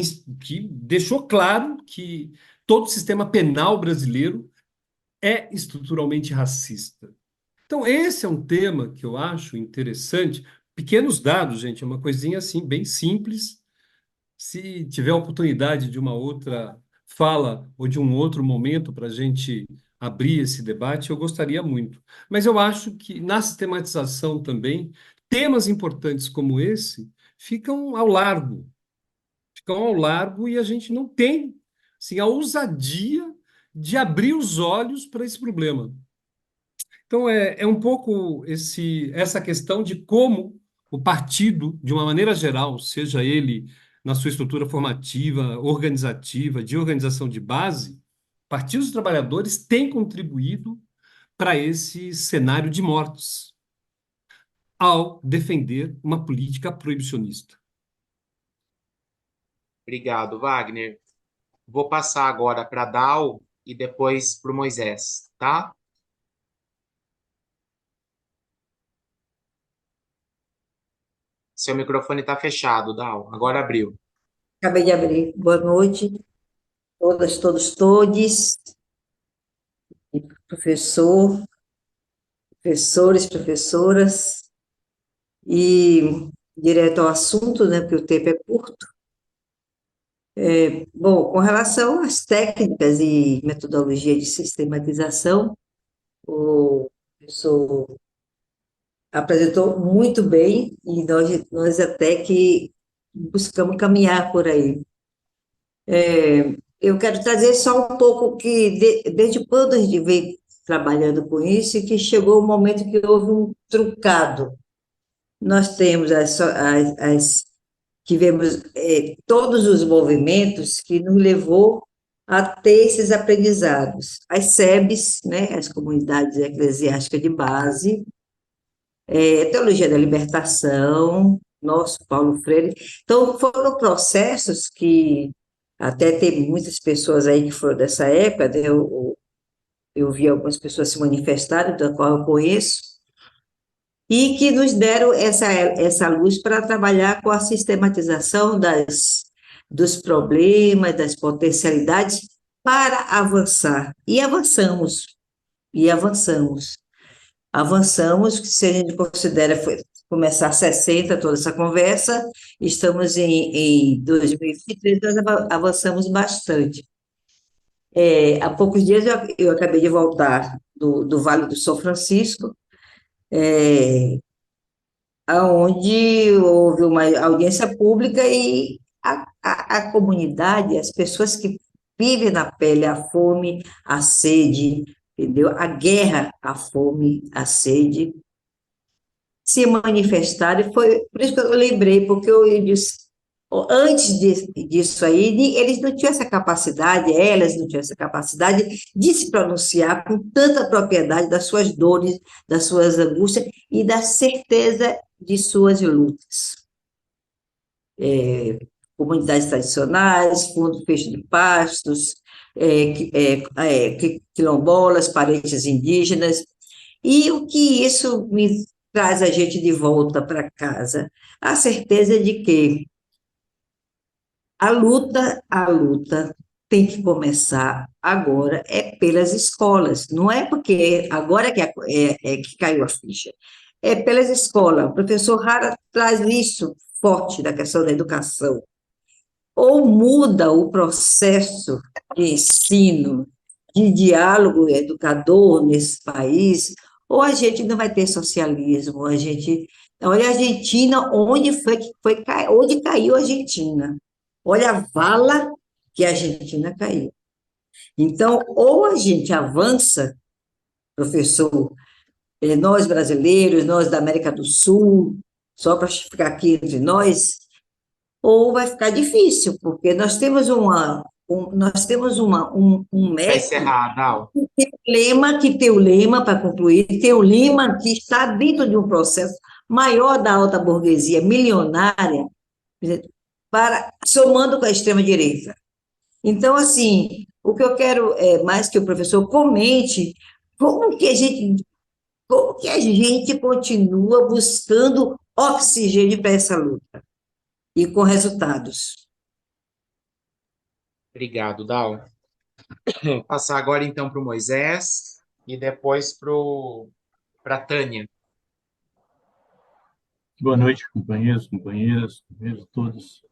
Speaker 12: deixou claro que todo o sistema penal brasileiro é estruturalmente racista. Então, esse é um tema que eu acho interessante. Pequenos dados, gente, é uma coisinha assim, bem simples. Se tiver oportunidade de uma outra fala ou de um outro momento para a gente abrir esse debate, eu gostaria muito. Mas eu acho que na sistematização também, temas importantes como esse ficam ao largo e a gente não tem assim, a ousadia de abrir os olhos para esse problema. Então, é um pouco essa questão de como o partido, de uma maneira geral, seja ele na sua estrutura formativa, organizativa, de organização de base, partidos dos trabalhadores têm contribuído para esse cenário de mortes ao defender uma política proibicionista.
Speaker 2: Obrigado, Wagner. Vou passar agora para a Dal e depois para o Moisés, tá? Seu microfone está fechado, Dal. Agora abriu.
Speaker 14: Acabei de abrir. Boa noite, todas, todos, todes, professor, professores, professoras, e direto ao assunto, né, porque o tempo é curto. Bom, com relação às técnicas e metodologia de sistematização, o professor apresentou muito bem e nós até que buscamos caminhar por aí. Eu quero trazer só um pouco que, desde quando a gente vem trabalhando com isso, que chegou o momento que houve um truncado. Nós temos tivemos todos os movimentos que nos levou a ter esses aprendizados. As SEBs, né, as comunidades eclesiásticas de base, Teologia da Libertação, nosso Paulo Freire. Então, foram processos que até tem muitas pessoas aí que foram dessa época, né, eu vi algumas pessoas se manifestarem, da qual eu conheço, e que nos deram essa luz para trabalhar com a sistematização dos problemas, das potencialidades, para avançar. E avançamos, e avançamos. Avançamos, se a gente considera começar 60 toda essa conversa, estamos em 2023, nós avançamos bastante. Há poucos dias eu acabei de voltar do Vale do São Francisco, onde houve uma audiência pública e a comunidade, as pessoas que vivem na pele a fome, a sede, entendeu? A guerra, a fome, a sede, se manifestaram, e foi por isso que eu lembrei, porque eu disse, antes disso aí, eles não tinham essa capacidade, elas não tinham essa capacidade de se pronunciar com tanta propriedade das suas dores, das suas angústias e da certeza de suas lutas. Comunidades tradicionais, Fundo Fecho de Pastos, quilombolas, parentes indígenas, e o que isso me traz a gente de volta para casa? A certeza de que a luta tem que começar agora, pelas escolas, não é porque agora que caiu a ficha, é pelas escolas. O professor Hara traz isso forte da questão da educação. Ou muda o processo de ensino, de diálogo educador nesse país, ou a gente não vai ter socialismo. Olha a Argentina, onde caiu a Argentina. Olha a vala que a Argentina caiu. Então, ou a gente avança, professor, nós brasileiros, nós da América do Sul, só para ficar aqui entre nós, ou vai ficar difícil, porque nós temos um
Speaker 2: Vai encerrar, Dal.
Speaker 14: que tem o lema, para concluir, tem o lema que está dentro de um processo maior da alta burguesia milionária, somando com a extrema-direita. Então, assim, o que eu quero é mais que o professor comente como que a gente continua buscando oxigênio para essa luta e com resultados.
Speaker 2: Obrigado, Dal. Vou passar agora, então, para o Moisés e depois para a Tânia.
Speaker 15: Boa noite, companheiros, companheiras todos.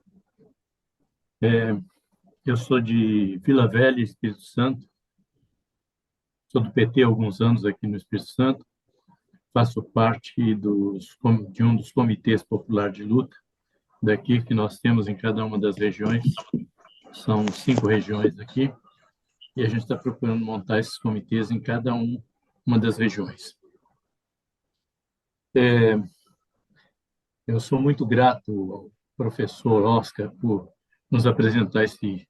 Speaker 15: Eu sou de Vila Velha, Espírito Santo. Sou do PT há alguns anos aqui no Espírito Santo. Faço parte de um dos comitês popular de luta daqui que nós temos em cada uma das regiões. São 5 regiões aqui. E a gente está procurando montar esses comitês em cada uma das regiões. Eu sou muito grato ao professor Oscar por nos apresentar esse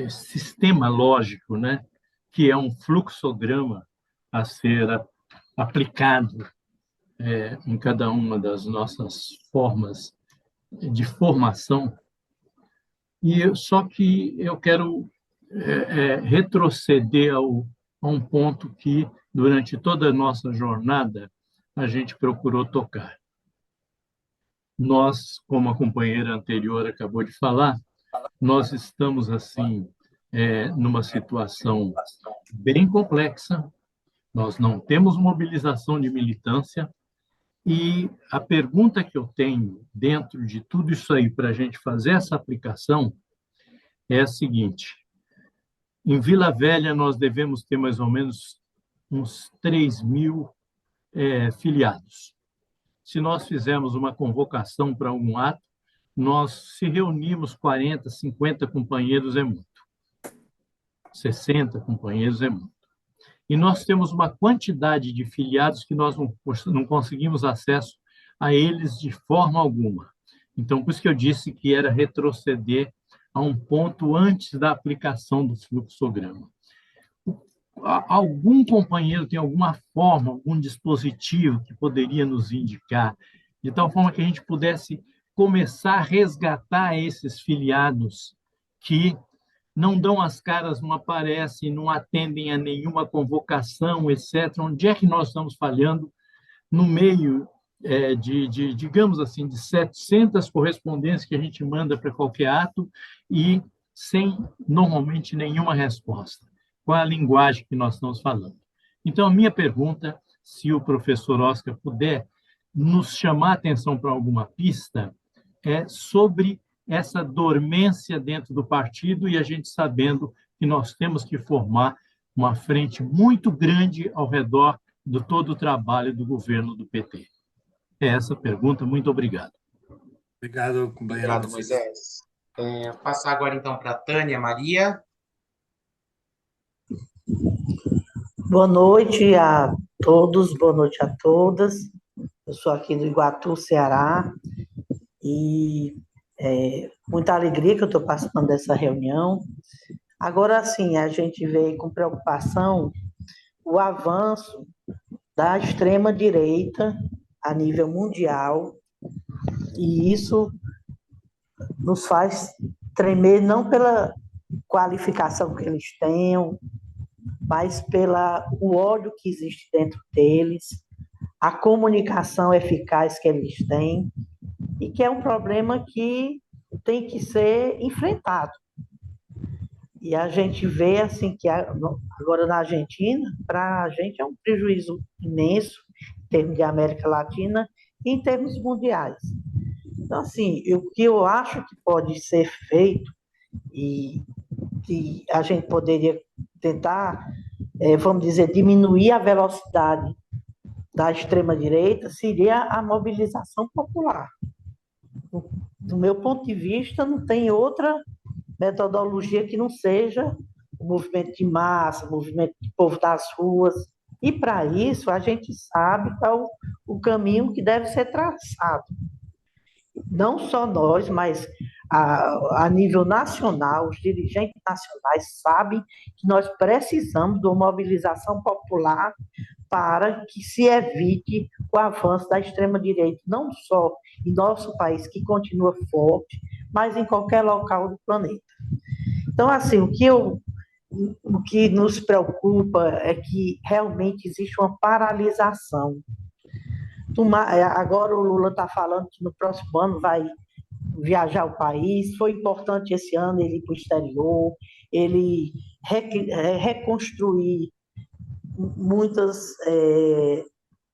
Speaker 15: sistema lógico, né, que é um fluxograma a ser aplicado em cada uma das nossas formas de formação. Só que eu quero retroceder a um ponto que, durante toda a nossa jornada, a gente procurou tocar. Nós, como a companheira anterior acabou de falar, nós estamos, assim, numa situação bem complexa, nós não temos mobilização de militância, e a pergunta que eu tenho dentro de tudo isso aí para a gente fazer essa aplicação é a seguinte: em Vila Velha nós devemos ter mais ou menos uns 3.000 filiados. Se nós fizermos uma convocação para algum ato, nós se reunimos 40, 50 companheiros é muito. 60 companheiros é muito. E nós temos uma quantidade de filiados que nós não conseguimos acesso a eles de forma alguma. Então, por isso que eu disse que era retroceder a um ponto antes da aplicação do fluxograma. Algum companheiro tem alguma forma, algum dispositivo que poderia nos indicar, de tal forma que a gente pudesse começar a resgatar esses filiados que não dão as caras, não aparecem, não atendem a nenhuma convocação, etc. Onde é que nós estamos falhando no meio digamos assim, de 700 correspondências que a gente manda para qualquer ato e sem, normalmente, nenhuma resposta. Qual é a linguagem que nós estamos falando? Então, a minha pergunta, se o professor Oscar puder nos chamar a atenção para alguma pista, é sobre essa dormência dentro do partido e a gente sabendo que nós temos que formar uma frente muito grande ao redor de todo o trabalho do governo do PT. É essa a pergunta. Muito obrigado.
Speaker 3: Obrigado, companheiro.
Speaker 2: Obrigado, Moisés. Passar agora, então, para a Tânia Maria.
Speaker 16: Boa noite a todos, boa noite a todas. Eu sou aqui do Iguatu, Ceará, e muita alegria que eu estou participando dessa reunião. Agora, sim, a gente vê com preocupação o avanço da extrema-direita a nível mundial, e isso nos faz tremer não pela qualificação que eles tenham, mas pelo ódio que existe dentro deles, a comunicação eficaz que eles têm, e que é um problema que tem que ser enfrentado. E a gente vê assim que agora na Argentina, para a gente é um prejuízo imenso em termos de América Latina e em termos mundiais. Então, assim, o que eu acho que pode ser feito e que a gente poderia tentar, vamos dizer, diminuir a velocidade da extrema-direita seria a mobilização popular. Do meu ponto de vista, não tem outra metodologia que não seja o movimento de massa, o movimento do povo das ruas. E, para isso, a gente sabe qual o caminho que deve ser traçado. Não só nós, mas a nível nacional, os dirigentes nacionais sabem que nós precisamos de uma mobilização popular para que se evite o avanço da extrema-direita, não só em nosso país, que continua forte, mas em qualquer local do planeta. Então, assim, o que nos preocupa é que realmente existe uma paralisação. Agora o Lula está falando que no próximo ano vai viajar ao país. Foi importante esse ano ele ir para o exterior, ele reconstruir muitas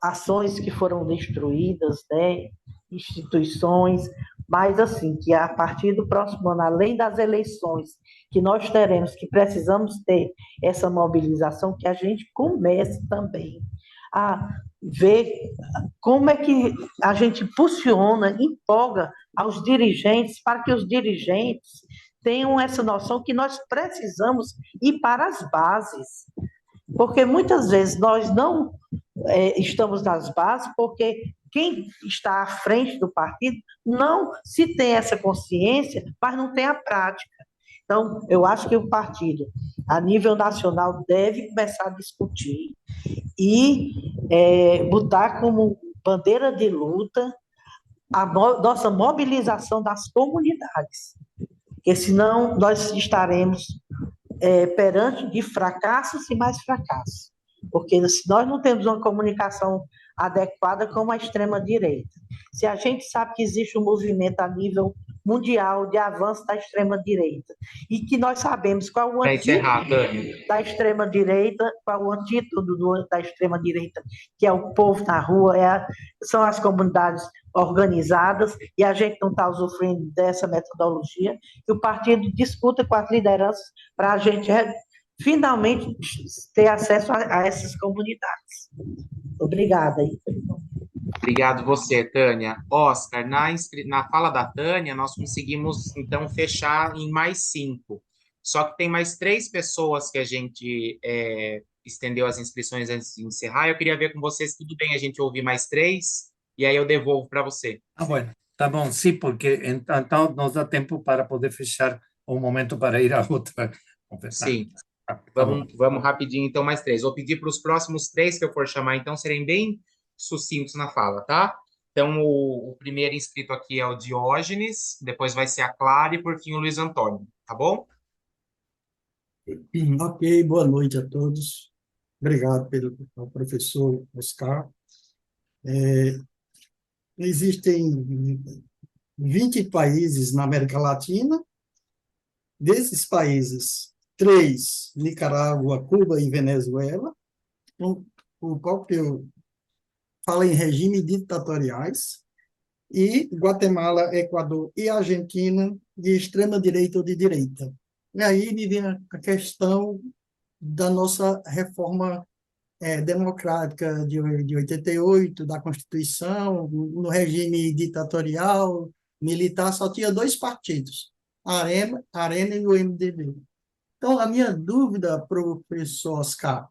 Speaker 16: ações que foram destruídas, né, instituições, mas assim, que a partir do próximo ano, além das eleições que nós teremos, que precisamos ter essa mobilização, que a gente comece também a ver como é que a gente impulsiona, empolga aos dirigentes, para que os dirigentes tenham essa noção que nós precisamos ir para as bases, porque muitas vezes nós não estamos nas bases, porque quem está à frente do partido não se tem essa consciência, mas não tem a prática. Então, eu acho que o partido, a nível nacional, deve começar a discutir e botar como bandeira de luta a nossa mobilização das comunidades, porque senão nós estaremos perante de fracassos e mais fracassos, porque se nós não temos uma comunicação adequada com a extrema-direita, se a gente sabe que existe um movimento a nível mundial de avanço da extrema-direita, e que nós sabemos qual o antídoto da extrema-direita, qual o antídoto da extrema-direita, que é o povo na rua, são as comunidades organizadas, e a gente não está usufruindo dessa metodologia, que o partido discuta com as lideranças para a gente finalmente ter acesso a essas comunidades. Obrigada.
Speaker 2: Obrigado você, Tânia. Oscar, na fala da Tânia, nós conseguimos, então, fechar em mais 5. Só que tem mais 3 pessoas que a gente estendeu as inscrições antes de encerrar. Eu queria ver com vocês, tudo bem a gente ouvir mais 3, e aí eu devolvo para você.
Speaker 3: Bueno, tá bom, sim, porque então nos dá tempo para poder fechar um momento para ir a outra conversa.
Speaker 2: Sim. Vamos rapidinho, então, mais 3. Vou pedir para os próximos 3 que eu for chamar, então, serem bem sucintos na fala, tá? Então, o primeiro inscrito aqui é o Diógenes, depois vai ser a Clara e, por fim, o Luiz Antônio, tá bom?
Speaker 17: Ok, boa noite a todos. Obrigado ao professor Oscar. existem 20 países na América Latina. Desses países, 3, Nicarágua, Cuba e Venezuela, o qual que eu falo em regime ditatoriais, e Guatemala, Equador e Argentina, de extrema-direita ou de direita. E aí me vem a questão da nossa reforma democrática de 88, da Constituição. No regime ditatorial, militar, só tinha 2 partidos, a Arena e o MDB. Então, a minha dúvida, professor Oscar,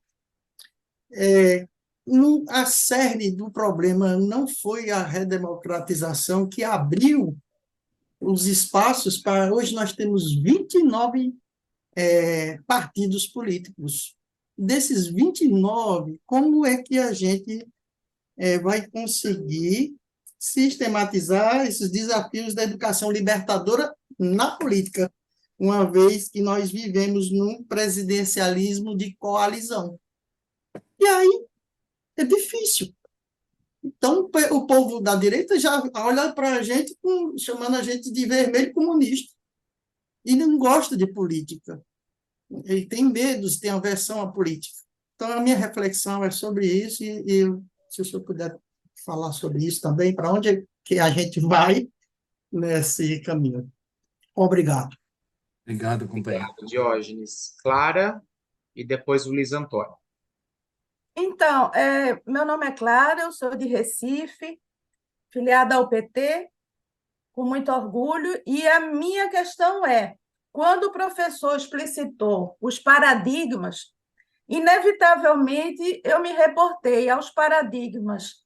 Speaker 17: a cerne do problema não foi a redemocratização que abriu os espaços para... Hoje nós temos 29 partidos políticos. Desses 29, como é que a gente vai conseguir sistematizar esses desafios da educação libertadora na política, uma vez que nós vivemos num presidencialismo de coalizão? E aí é difícil. Então, o povo da direita já olha para a gente chamando a gente de vermelho comunista e não gosta de política. Ele tem medos, tem aversão à política. Então, a minha reflexão é sobre isso, e se o senhor puder falar sobre isso também, para onde é que a gente vai nesse caminho. Obrigado.
Speaker 3: Obrigado, companheiro.
Speaker 2: Obrigado, Diógenes. Clara, e depois o Luiz Antônio.
Speaker 18: Então, meu nome é Clara, eu sou de Recife, filiada ao PT, com muito orgulho, e a minha questão é: quando o professor explicitou os paradigmas, inevitavelmente eu me reportei aos paradigmas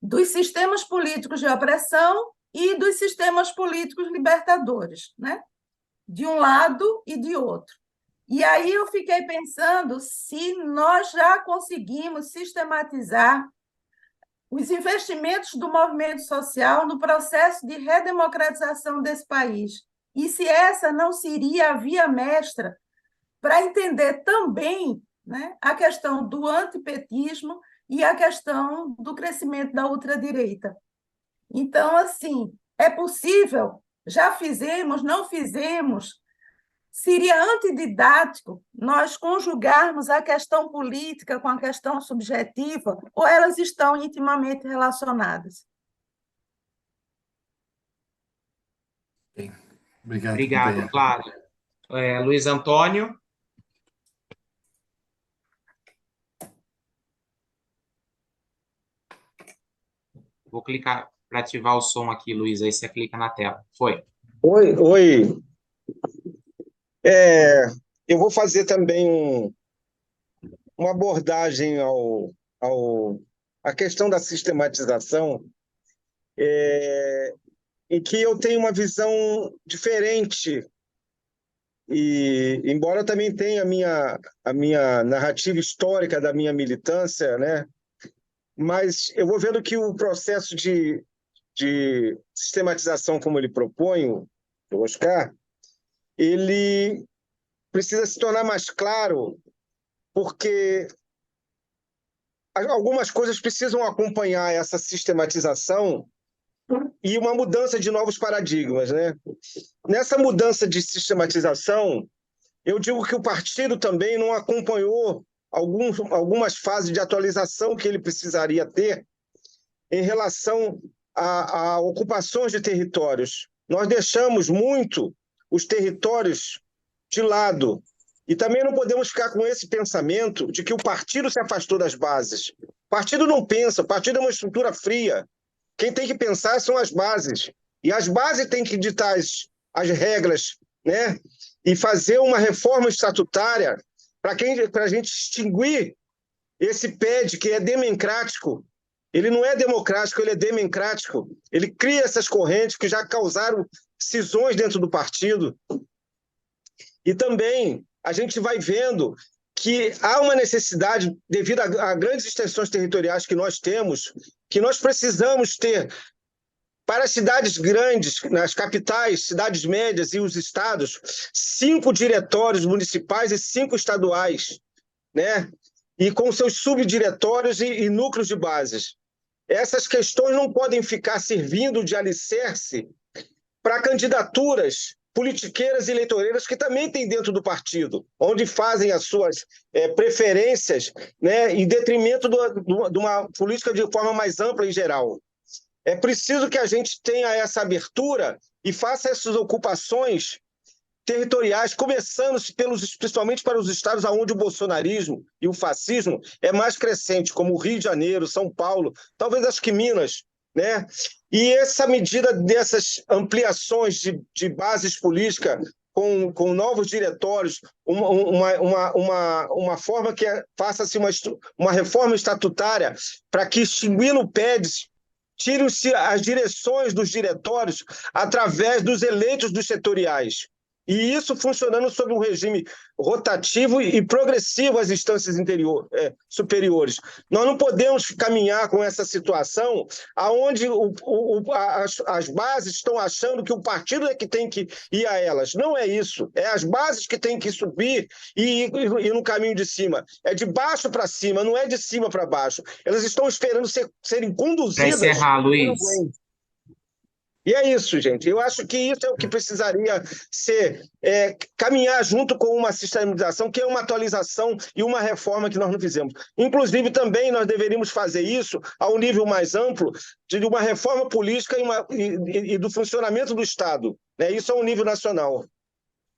Speaker 18: dos sistemas políticos de opressão e dos sistemas políticos libertadores, né? De um lado e de outro. E aí eu fiquei pensando se nós já conseguimos sistematizar os investimentos do movimento social no processo de redemocratização desse país. E se essa não seria a via mestra para entender também, né, a questão do antipetismo e a questão do crescimento da ultradireita. Então, assim, é possível, já fizemos, não fizemos, seria antididático nós conjugarmos a questão política com a questão subjetiva, ou elas estão intimamente relacionadas?
Speaker 3: Obrigado,
Speaker 2: Obrigado, Clara. Luiz Antônio. Vou clicar para ativar o som aqui, Luiz, aí você clica na tela. Foi.
Speaker 19: Oi. Eu vou fazer também uma abordagem à questão da sistematização, em que eu tenho uma visão diferente, e embora eu também tenha a minha narrativa histórica da minha militância, né? Mas eu vou vendo que o processo de sistematização, como ele propõe, o Oscar, ele precisa se tornar mais claro, porque algumas coisas precisam acompanhar essa sistematização e uma mudança de novos paradigmas, né? Nessa mudança de sistematização, eu digo que o partido também não acompanhou algumas fases de atualização que ele precisaria ter em relação a ocupações de territórios. Nós deixamos muito os territórios de lado, e também não podemos ficar com esse pensamento de que o partido se afastou das bases. O partido não pensa, o partido é uma estrutura fria. Quem tem que pensar são as bases, e as bases têm que ditar as regras, né? E fazer uma reforma estatutária para a gente extinguir esse PED, que é democrático. Ele não é democrático, ele é democrático. Ele cria essas correntes que já causaram cisões dentro do partido. E também a gente vai vendo que há uma necessidade, devido a grandes extensões territoriais que nós temos, que nós precisamos ter para as cidades grandes, nas capitais, cidades médias e os estados, 5 diretórios municipais e 5 estaduais, né? E com seus subdiretórios e núcleos de bases. essas questões não podem ficar servindo de alicerce para candidaturas politiqueiras e eleitoreiras que também tem dentro do partido, onde fazem as suas preferências, né, em detrimento de uma política de forma mais ampla em geral. É preciso que a gente tenha essa abertura e faça essas ocupações territoriais, começando principalmente para os estados onde o bolsonarismo e o fascismo é mais crescente, como o Rio de Janeiro, São Paulo, talvez acho que Minas, né? E essa medida dessas ampliações de bases políticas com novos diretórios, uma forma que faça-se uma reforma estatutária para que, extinguindo o PEDES, tirem-se as direções dos diretórios através dos eleitos dos setoriais. E isso funcionando sob um regime rotativo e progressivo às instâncias superiores. Nós não podemos caminhar com essa situação onde as bases estão achando que o partido é que tem que ir a elas. Não é isso. É as bases que têm que subir e ir no caminho de cima. É de baixo para cima, não é de cima para baixo. Elas estão esperando serem conduzidas...
Speaker 2: Para encerrar, Luiz.
Speaker 19: E é isso, gente. Eu acho que isso é o que precisaria ser, caminhar junto com uma sistematização, que é uma atualização e uma reforma que nós não fizemos. Inclusive, também nós deveríamos fazer isso ao nível mais amplo de uma reforma política e do funcionamento do Estado. Né? Isso é um nível nacional.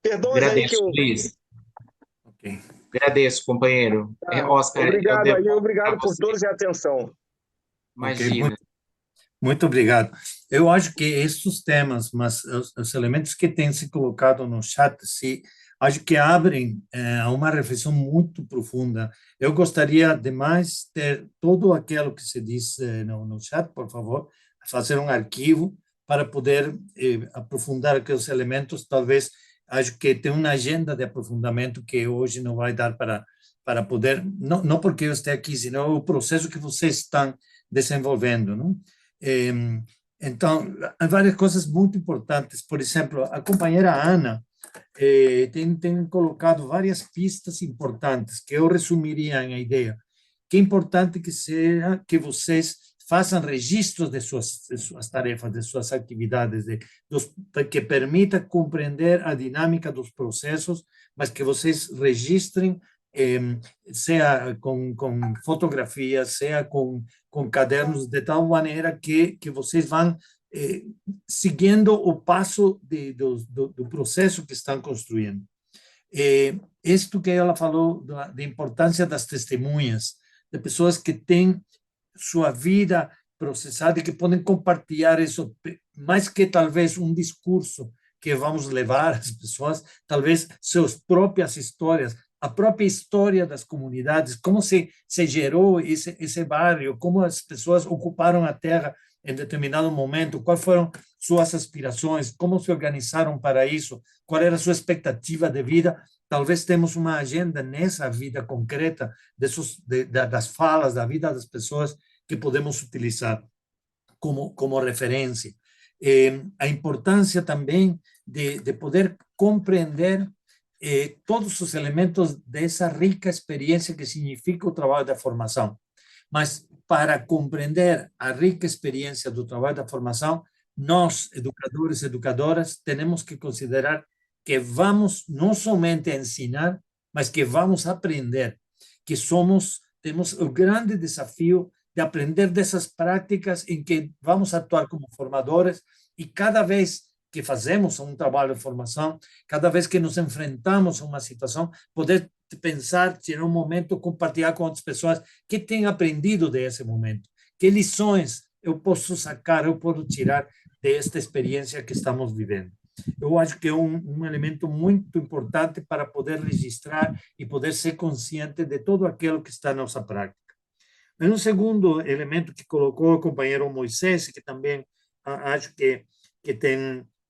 Speaker 19: Perdoe aí que eu...
Speaker 2: Luiz. Okay. Agradeço, companheiro. Oscar,
Speaker 19: obrigado por todos e a atenção.
Speaker 2: Imagina.
Speaker 3: Okay, muito obrigado. Eu acho que esses temas, mas os elementos que têm se colocado no chat, acho que abrem a uma reflexão muito profunda. Eu gostaria de mais ter todo aquilo que se diz no chat, por favor, fazer um arquivo para poder aprofundar aqueles elementos. Talvez, acho que tem uma agenda de aprofundamento que hoje não vai dar para poder, não porque eu esteja aqui, senão o processo que vocês estão desenvolvendo, não? Então, há várias coisas muito importantes. Por exemplo, a companheira Ana tem colocado várias pistas importantes que eu resumiria em a ideia. Que é importante que vocês façam registros de suas tarefas, de suas atividades, que permita compreender a dinâmica dos processos, mas que vocês registrem, seja com fotografias, seja com cadernos, de tal maneira que vocês vão seguindo o passo do processo que estão construindo. Isto que ela falou da importância das testemunhas, de pessoas que têm sua vida processada e que podem compartilhar isso, mais que talvez um discurso que vamos levar às pessoas, talvez suas próprias histórias, a própria história das comunidades, como se gerou esse bairro, como as pessoas ocuparam a terra em determinado momento, quais foram suas aspirações, como se organizaram para isso, qual era a sua expectativa de vida. Talvez temos uma agenda nessa vida concreta das falas, da vida das pessoas que podemos utilizar como referência. A importância também de poder compreender todos os elementos dessa rica experiência que significa o trabalho da formação. Mas, para compreender a rica experiência do trabalho da formação, nós, educadores e educadoras, temos que considerar que vamos não somente ensinar, mas que vamos aprender, que temos o grande desafio de aprender dessas práticas em que vamos atuar como formadores e cada vez que fazemos um trabalho de formação, cada vez que nos enfrentamos a uma situação, poder pensar, tirar um momento, compartilhar com outras pessoas que têm aprendido desse momento, que lições eu posso sacar, eu posso tirar desta experiência que estamos vivendo. Eu acho que é um elemento muito importante para poder registrar e poder ser consciente de tudo aquilo que está na nossa prática. E um segundo elemento que colocou o companheiro Moisés, que também acho que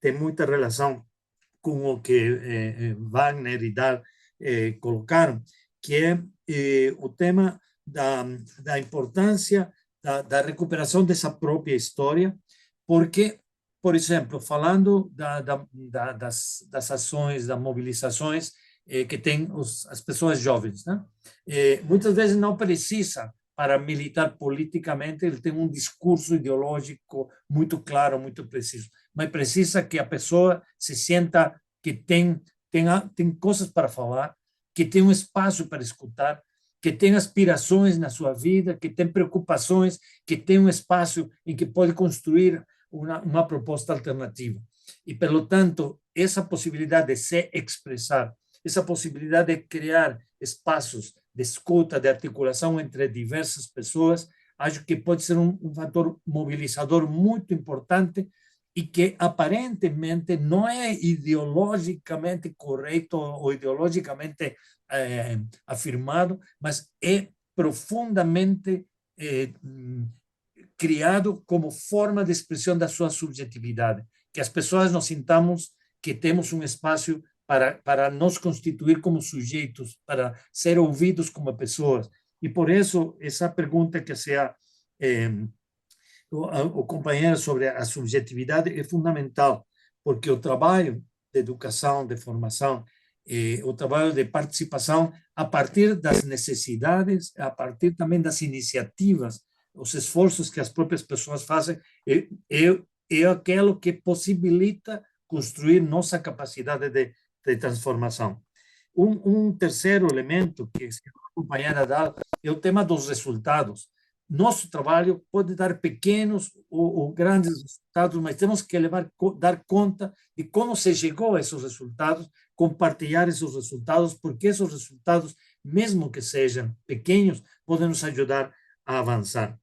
Speaker 3: tem muita relação com o que Wagner e Dal colocaram, que é o tema da importância da recuperação dessa própria história, porque, por exemplo, falando das ações, das mobilizações que tem as pessoas jovens, né? Muitas vezes não precisa para militar politicamente, ele tem um discurso ideológico muito claro, muito preciso, mas precisa que a pessoa se sinta que tem coisas para falar, que tem um espaço para escutar, que tem aspirações na sua vida, que tem preocupações, que tem um espaço em que pode construir uma proposta alternativa. E, pelo tanto, essa possibilidade de se expressar, essa possibilidade de criar espaços de escuta, de articulação entre diversas pessoas, acho que pode ser um fator mobilizador muito importante e que aparentemente não é ideologicamente correto ou ideologicamente afirmado, mas é profundamente criado como forma de expressão da sua subjetividade, que as pessoas nos sintamos que temos um espaço para nos constituir como sujeitos, para ser ouvidos como pessoas. E por isso, essa pergunta que o companheiro sobre a subjetividade é fundamental, porque o trabalho de educação, de formação, o trabalho de participação, a partir das necessidades, a partir também das iniciativas, os esforços que as próprias pessoas fazem, é aquilo que possibilita construir nossa capacidade de transformação. Terceiro elemento que a companheira dá é o tema dos resultados. Nosso trabalho pode dar pequenos ou grandes resultados, mas temos que dar conta de como se chegou a esses resultados, compartilhar esses resultados, porque esses resultados, mesmo que sejam pequenos, podem nos ajudar a avançar.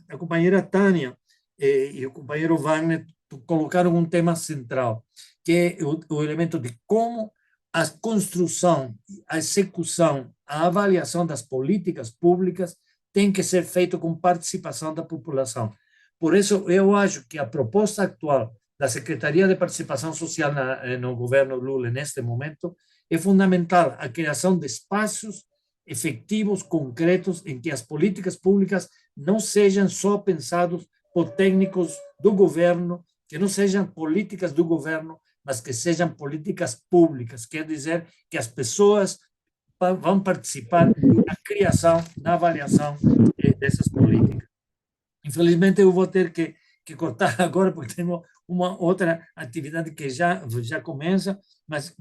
Speaker 3: A companheira Tânia e o companheiro Wagner colocaram um tema central, que é o elemento de como a construção, a execução, a avaliação das políticas públicas tem que ser feito com participação da população. Por isso, eu acho que a proposta atual da Secretaria de Participação Social no governo Lula, neste momento, é fundamental a criação de espaços efetivos, concretos, em que as políticas públicas não sejam só pensadas por técnicos do governo, que não sejam políticas do governo, mas que sejam políticas públicas, quer dizer que as pessoas vão participar na criação, na avaliação dessas políticas. Infelizmente, eu vou ter que cortar agora, porque tenho uma outra atividade que já começa, mas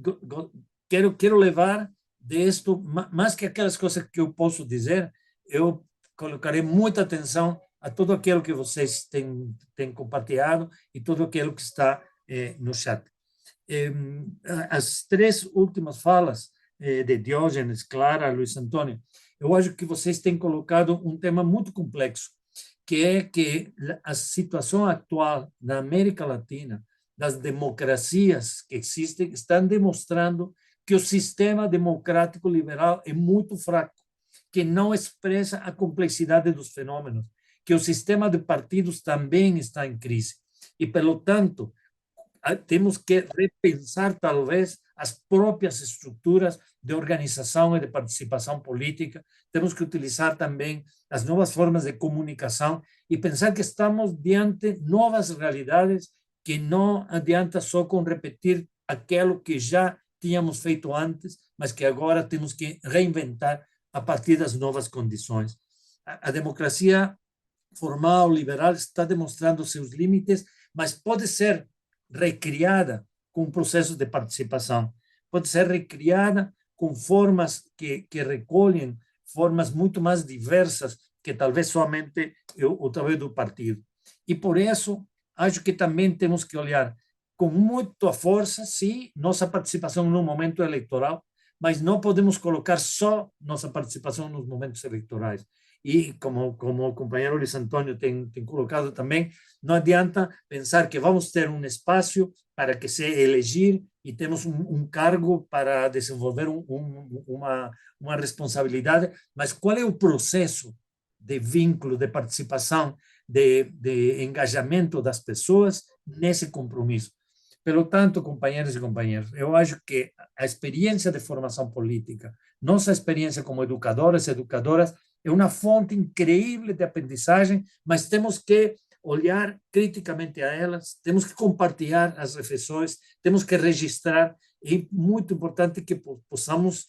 Speaker 3: quero levar disto, mais que aquelas coisas que eu posso dizer, eu colocarei muita atenção a tudo aquilo que vocês têm compartilhado e tudo aquilo que está no chat. As três últimas falas de Diógenes, Clara, Luiz Antônio, eu acho que vocês têm colocado um tema muito complexo, que é que a situação atual na América Latina, das democracias que existem, estão demonstrando que o sistema democrático liberal é muito fraco, que não expressa a complexidade dos fenômenos, que o sistema de partidos também está em crise. E, pelo tanto, temos que repensar, talvez, as próprias estruturas de organização e de participação política, temos que utilizar também as novas formas de comunicação e pensar que estamos diante de novas realidades, que não adianta só com repetir aquilo que já tínhamos feito antes, mas que agora temos que reinventar a partir das novas condições. A democracia formal, liberal, está demonstrando seus limites, mas pode ser recriada com processos de participação, pode ser recriada com formas que recolhem formas muito mais diversas que talvez somente o trabalho do partido. E por isso, acho que também temos que olhar com muita força, sim, nossa participação no momento eleitoral, mas não podemos colocar só nossa participação nos momentos eleitorais. E, como o companheiro Luiz Antônio tem colocado também, não adianta pensar que vamos ter um espaço para que se eleger e temos um cargo para desenvolver uma responsabilidade, mas qual é o processo de vínculo, de participação, de engajamento das pessoas nesse compromisso? Pelo tanto, companheiros e companheiras, eu acho que a experiência de formação política, nossa experiência como educadores e educadoras, é uma fonte incrível de aprendizagem, mas temos que olhar criticamente a elas, temos que compartilhar as reflexões, temos que registrar, e é muito importante que possamos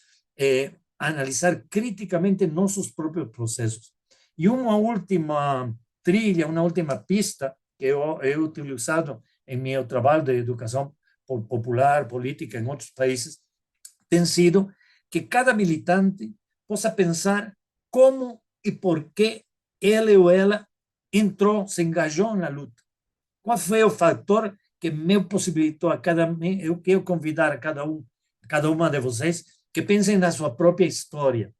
Speaker 3: analisar criticamente nossos próprios processos. E uma última trilha, uma última pista que eu he utilizado em meu trabalho de educação popular, política em outros países, tem sido que cada militante possa pensar como e por que ele ou ela entrou, se engajou na luta. Qual foi o fator que me possibilitou eu convidar a cada uma de vocês que pensem na sua própria história.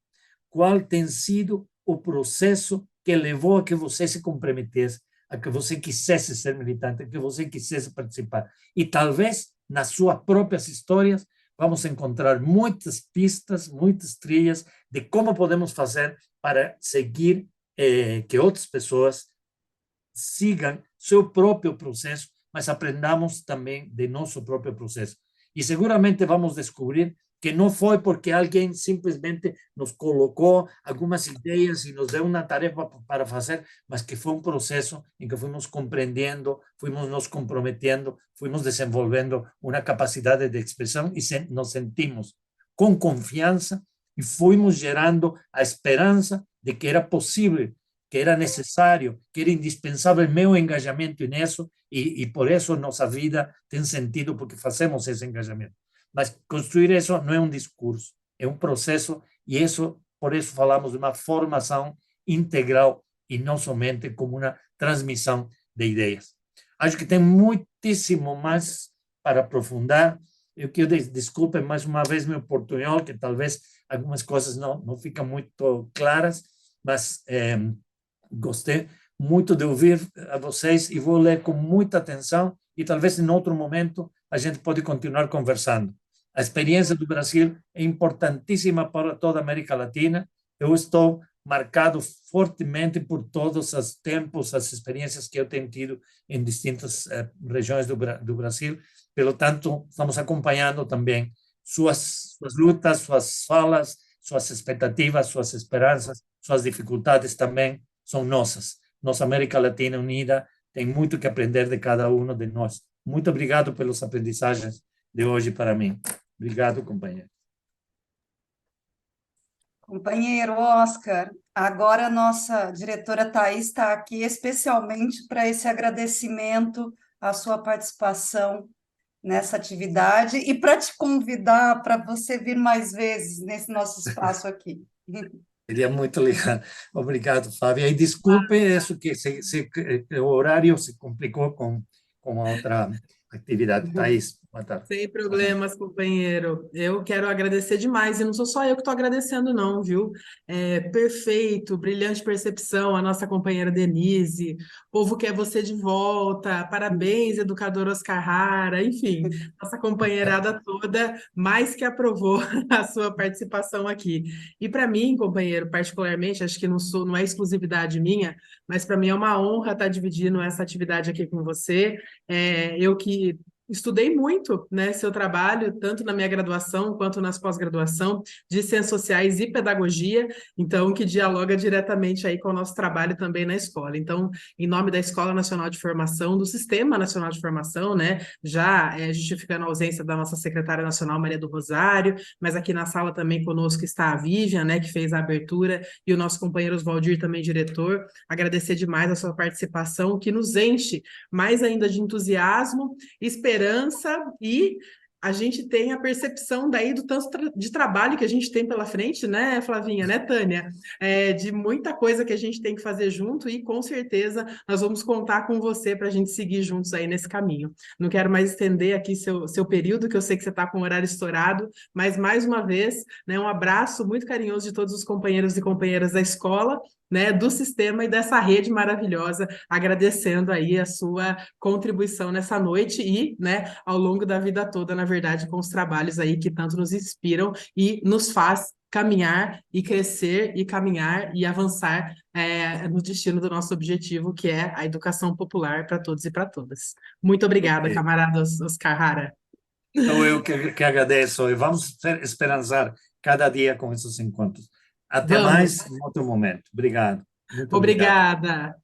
Speaker 3: Qual tem sido o processo que levou a que você se comprometesse, a que você quisesse ser militante, a que você quisesse participar. E talvez nas suas próprias histórias vamos encontrar muitas pistas, muitas trilhas de como podemos fazer para seguir que outras pessoas sigam seu próprio processo, mas aprendamos também de nosso próprio processo. E seguramente vamos descobrir que não foi porque alguém simplesmente nos colocou algumas ideias e nos deu uma tarefa para fazer, mas que foi um processo em que fomos compreendendo, fomos nos comprometendo, fomos desenvolvendo uma capacidade de expressão e nos sentimos com confiança e fomos gerando a esperança de que era possível, que era necessário, que era indispensável meu engajamento nisso e por isso nossa vida tem sentido porque fazemos esse engajamento. Mas construir isso não é um discurso, é um processo e isso, por isso falamos de uma formação integral e não somente como uma transmissão de ideias. Acho que tem muitíssimo mais para aprofundar. Eu quero desculpem mais uma vez meu portunhol, que talvez algumas coisas não ficam muito claras, mas gostei muito de ouvir a vocês e vou ler com muita atenção e talvez em outro momento a gente pode continuar conversando. A experiência do Brasil é importantíssima para toda a América Latina. Eu estou marcado fortemente por todos os tempos, as experiências que eu tenho tido em distintas regiões do Brasil. Pelo tanto, estamos acompanhando também suas lutas, suas falas, suas expectativas, suas esperanças, suas dificuldades também são nossas. Nossa América Latina unida tem muito que aprender de cada um de nós. Muito obrigado pelas aprendizagens de hoje para mim. Obrigado, companheiro.
Speaker 4: Companheiro Oscar, agora a nossa diretora Thais está aqui especialmente para esse agradecimento à sua participação nessa atividade e para te convidar para você vir mais vezes nesse nosso espaço aqui.
Speaker 3: Ele é muito legal. Obrigado, Fábio. E desculpe isso que o horário se complicou com a outra atividade. Thaís, boa tarde.
Speaker 20: Sem problemas, companheiro. Eu quero agradecer demais, e não sou só eu que estou agradecendo, não, viu? Perfeito, brilhante percepção, a nossa companheira Denise, o povo quer você de volta, parabéns, educador Oscar Hara, enfim, nossa companheirada toda mais que aprovou a sua participação aqui. E para mim, companheiro, particularmente, acho que não é exclusividade minha, mas para mim é uma honra estar dividindo essa atividade aqui com você. Eu que estudei muito, né, seu trabalho, tanto na minha graduação quanto nas pós-graduação de Ciências Sociais e Pedagogia, então que dialoga diretamente aí com o nosso trabalho também na escola. Então, em nome da Escola Nacional de Formação, do Sistema Nacional de Formação, né, já justificando a ausência da nossa secretária nacional, Maria do Rosário, mas aqui na sala também conosco está a Vivian, né, que fez a abertura, e o nosso companheiro Oswaldir, também diretor, agradecer demais a sua participação, que nos enche mais ainda de entusiasmo, esperança e a gente tem a percepção daí do tanto de trabalho que a gente tem pela frente, né, Flavinha, né, Tânia? De muita coisa que a gente tem que fazer junto e, com certeza, nós vamos contar com você para a gente seguir juntos aí nesse caminho. Não quero mais estender aqui seu período, que eu sei que você está com o horário estourado, mas, mais uma vez, né, um abraço muito carinhoso de todos os companheiros e companheiras da escola, né, do sistema e dessa rede maravilhosa, agradecendo aí a sua contribuição nessa noite e, né, ao longo da vida toda, na verdade, com os trabalhos aí que tanto nos inspiram e nos faz caminhar e crescer e caminhar e avançar no destino do nosso objetivo, que é a educação popular para todos e para todas. Muito obrigada, camarada Oscar Hara.
Speaker 3: Então, eu que agradeço e vamos esperançar cada dia com esses encontros. Até mais em outro momento. Obrigado. Muito
Speaker 20: obrigada.